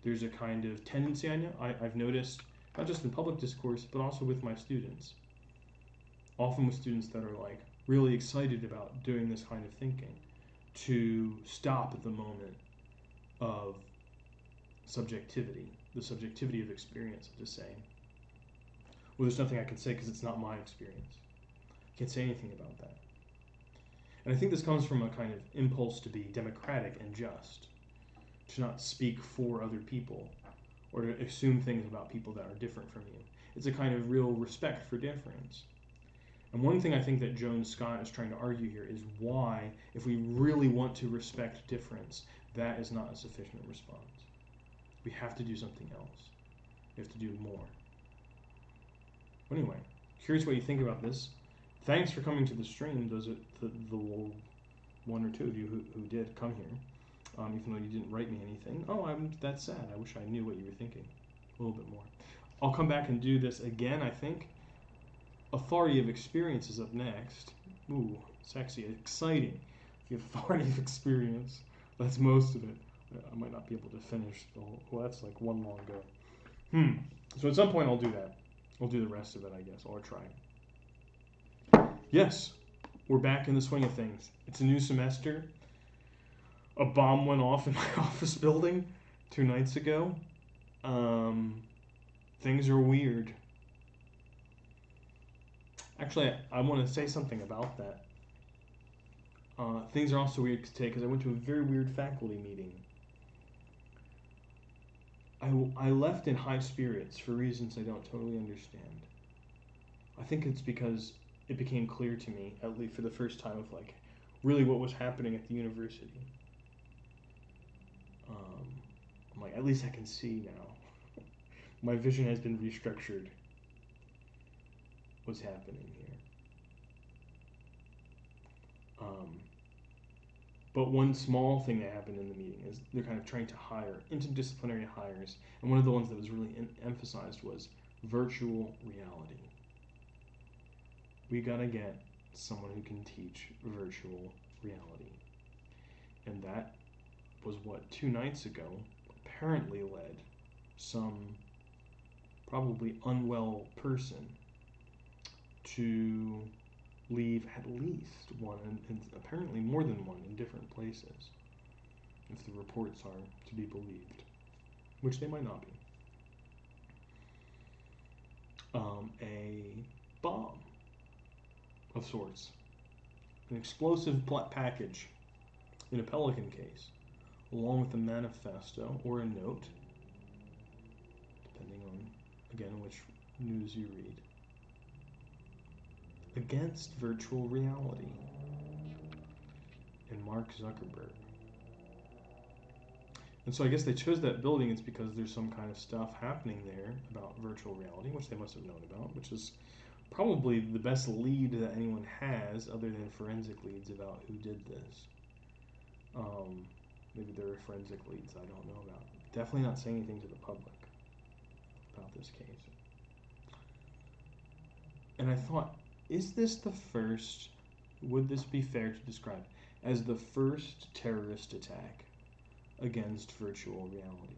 there's a kind of tendency I've noticed, not just in public discourse, but also with my students. Often with students that are like really excited about doing this kind of thinking, to stop at the moment of subjectivity, the subjectivity of experience, and to say, well, there's nothing I can say because it's not my experience. I can't say anything about that. And I think this comes from a kind of impulse to be democratic and just, to not speak for other people or to assume things about people that are different from you. It's a kind of real respect for difference. And one thing I think that Joan Scott is trying to argue here is why, if we really want to respect difference, that is not a sufficient response. We have to do something else. We have to do more. Anyway, curious what you think about this. Thanks for coming to the stream, those are the one or two of you who did come here, even though you didn't write me anything. Oh, that's sad. I wish I knew what you were thinking a little bit more. I'll come back and do this again, I think. Authority of experience is up next. Ooh, sexy, exciting. The authority of experience. That's most of it. I might not be able to finish the whole. Well, that's like one long go. So at some point I'll do that. I'll do the rest of it, I guess, or try. Yes, we're back in the swing of things. It's a new semester. A bomb went off in my office building 2 nights ago. Things are weird. Actually, I want to say something about that. Things are also weird today because I went to a very weird faculty meeting. I left in high spirits for reasons I don't totally understand. I think it's because it became clear to me, at least for the first time, of like really what was happening at the university. I'm like, at least I can see now. My vision has been restructured. What's happening here? But one small thing that happened in the meeting is they're kind of trying to hire interdisciplinary hires, and one of the ones that was really emphasized was virtual reality. We gotta get someone who can teach virtual reality. And that was what 2 nights ago apparently led some probably unwell person to leave at least one, and apparently more than one in different places, if the reports are to be believed, which they might not be. A bomb of sorts, an explosive package in a Pelican case, along with a manifesto or a note, depending on, again, which news you read, against virtual reality and Mark Zuckerberg. And so I guess they chose that building. It's because there's some kind of stuff happening there about virtual reality, which they must have known about, which is probably the best lead that anyone has, other than forensic leads, about who did this. Maybe there are forensic leads I don't know about. Definitely not saying anything to the public about this case. And I thought, is this the first, would this be fair to describe as the first terrorist attack against virtual reality?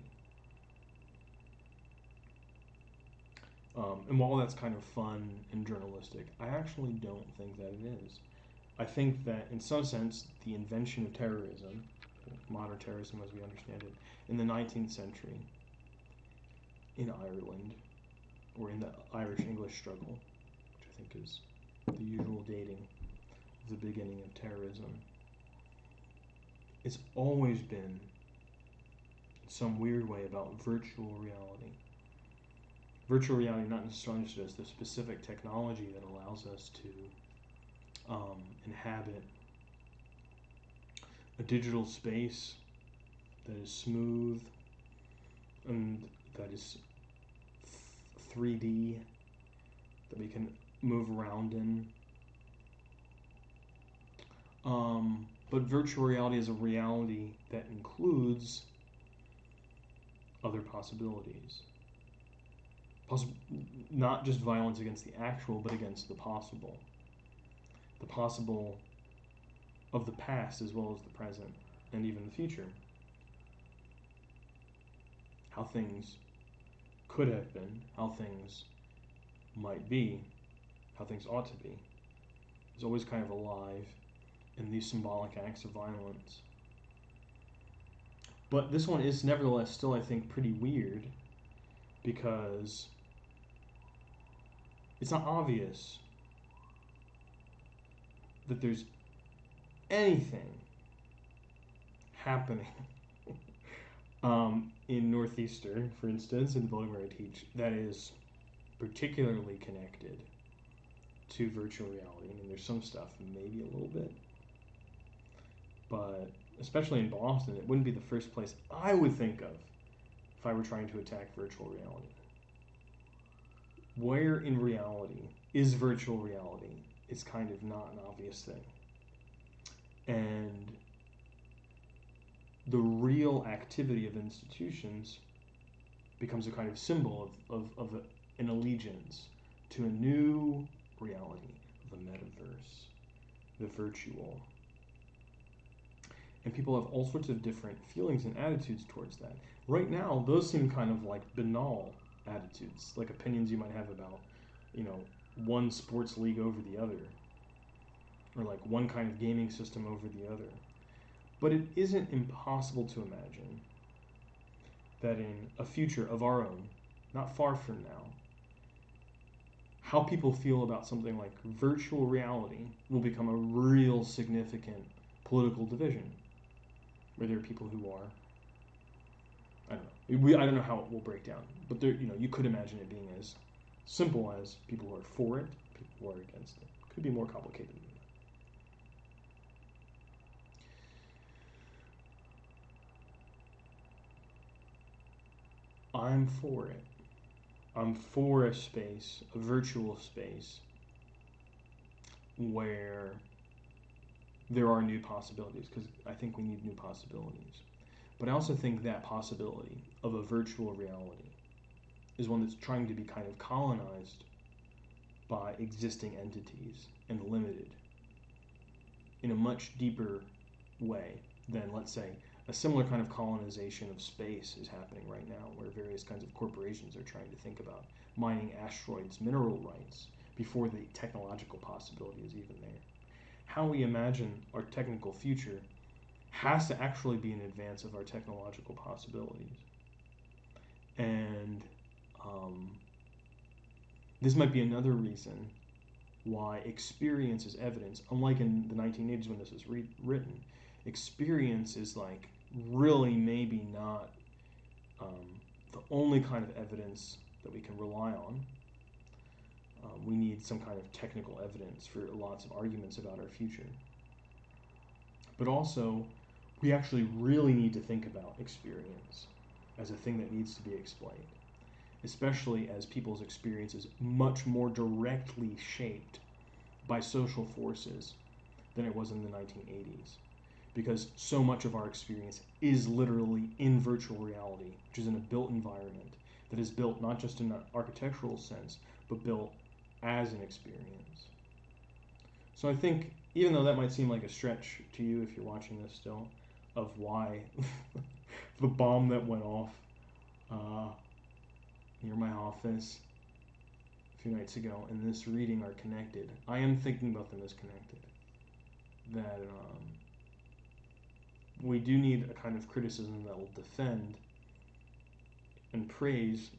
And while that's kind of fun and journalistic, I actually don't think that it is. I think that in some sense, the invention of terrorism, modern terrorism as we understand it, in the 19th century, in Ireland, or in the Irish-English struggle, which I think is the usual dating of the beginning of terrorism, it's always been, in some weird way, about virtual reality. Virtual reality not necessarily understood as the specific technology that allows us to inhabit a digital space that is smooth and that is 3D, that we can move around in. But virtual reality is a reality that includes other possibilities. Not just violence against the actual, but against the possible. The possible of the past as well as the present, and even the future. how things could have been, how things might be, how things ought to be, is always kind of alive in these symbolic acts of violence. But this one is nevertheless still, I think, pretty weird because it's not obvious that there's anything happening in Northeastern, for instance, in the building where I teach, that is particularly connected to virtual reality. I mean, there's some stuff, maybe a little bit, but especially in Boston, it wouldn't be the first place I would think of if I were trying to attack virtual reality. Where in reality is virtual reality? It's kind of not an obvious thing. And the real activity of institutions becomes a kind of symbol of an allegiance to a new reality, the metaverse, the virtual. And people have all sorts of different feelings and attitudes towards that. Right now, those seem kind of like banal attitudes, like opinions you might have about, one sports league over the other, or like one kind of gaming system over the other. But it isn't impossible to imagine that in a future of our own, not far from now, how people feel about something like virtual reality will become a real significant political division, where there are people who are, I don't know, I don't know how it will break down, but there, you could imagine it being as simple as people who are for it, people who are against it. It could be more complicated than that. I'm for it. I'm for a space, a virtual space, where there are new possibilities, because I think we need new possibilities. But I also think that possibility of a virtual reality is one that's trying to be kind of colonized by existing entities and limited in a much deeper way than, let's say, a similar kind of colonization of space is happening right now, where various kinds of corporations are trying to think about mining asteroids' mineral rights before the technological possibility is even there. How we imagine our technical future has to actually be in advance of our technological possibilities. And this might be another reason why experience is evidence. Unlike in the 1980s when this was written, experience is like really maybe not the only kind of evidence that we can rely on. We need some kind of technical evidence for lots of arguments about our future. But also, we actually really need to think about experience as a thing that needs to be explained, especially as people's experience is much more directly shaped by social forces than it was in the 1980s. Because so much of our experience is literally in virtual reality, which is in a built environment that is built not just in an architectural sense, but built as an experience. So I think, even though that might seem like a stretch to you if you're watching this still, of why the bomb that went off near my office a few nights ago and this reading are connected, I am thinking about them as connected. That we do need a kind of criticism that will defend and praise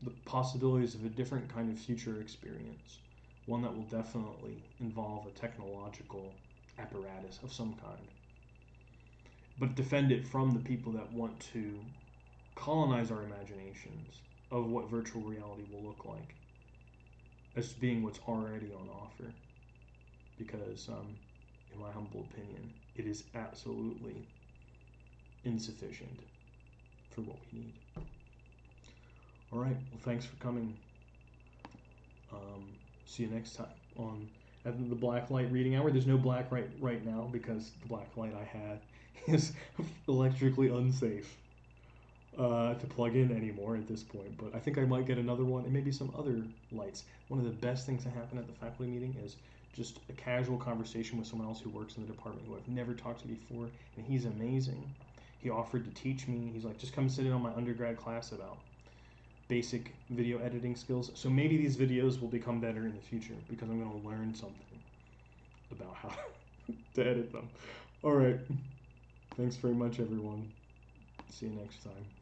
the possibilities of a different kind of future experience, one that will definitely involve a technological apparatus of some kind, but defend it from the people that want to colonize our imaginations of what virtual reality will look like as being what's already on offer, because in my humble opinion, it is absolutely insufficient for what we need. All right, well, thanks for coming. See you next time on the black light reading hour. There's no black light right now because the black light I had is electrically unsafe to plug in anymore at this point, but I think I might get another one and maybe some other lights. One of the best things that happen at the faculty meeting is just a casual conversation with someone else who works in the department who I've never talked to before, and he's amazing. He offered to teach me. He's like, just come sit in on my undergrad class about basic video editing skills. So maybe these videos will become better in the future because I'm going to learn something about how to edit them. All right. Thanks very much, everyone. See you next time.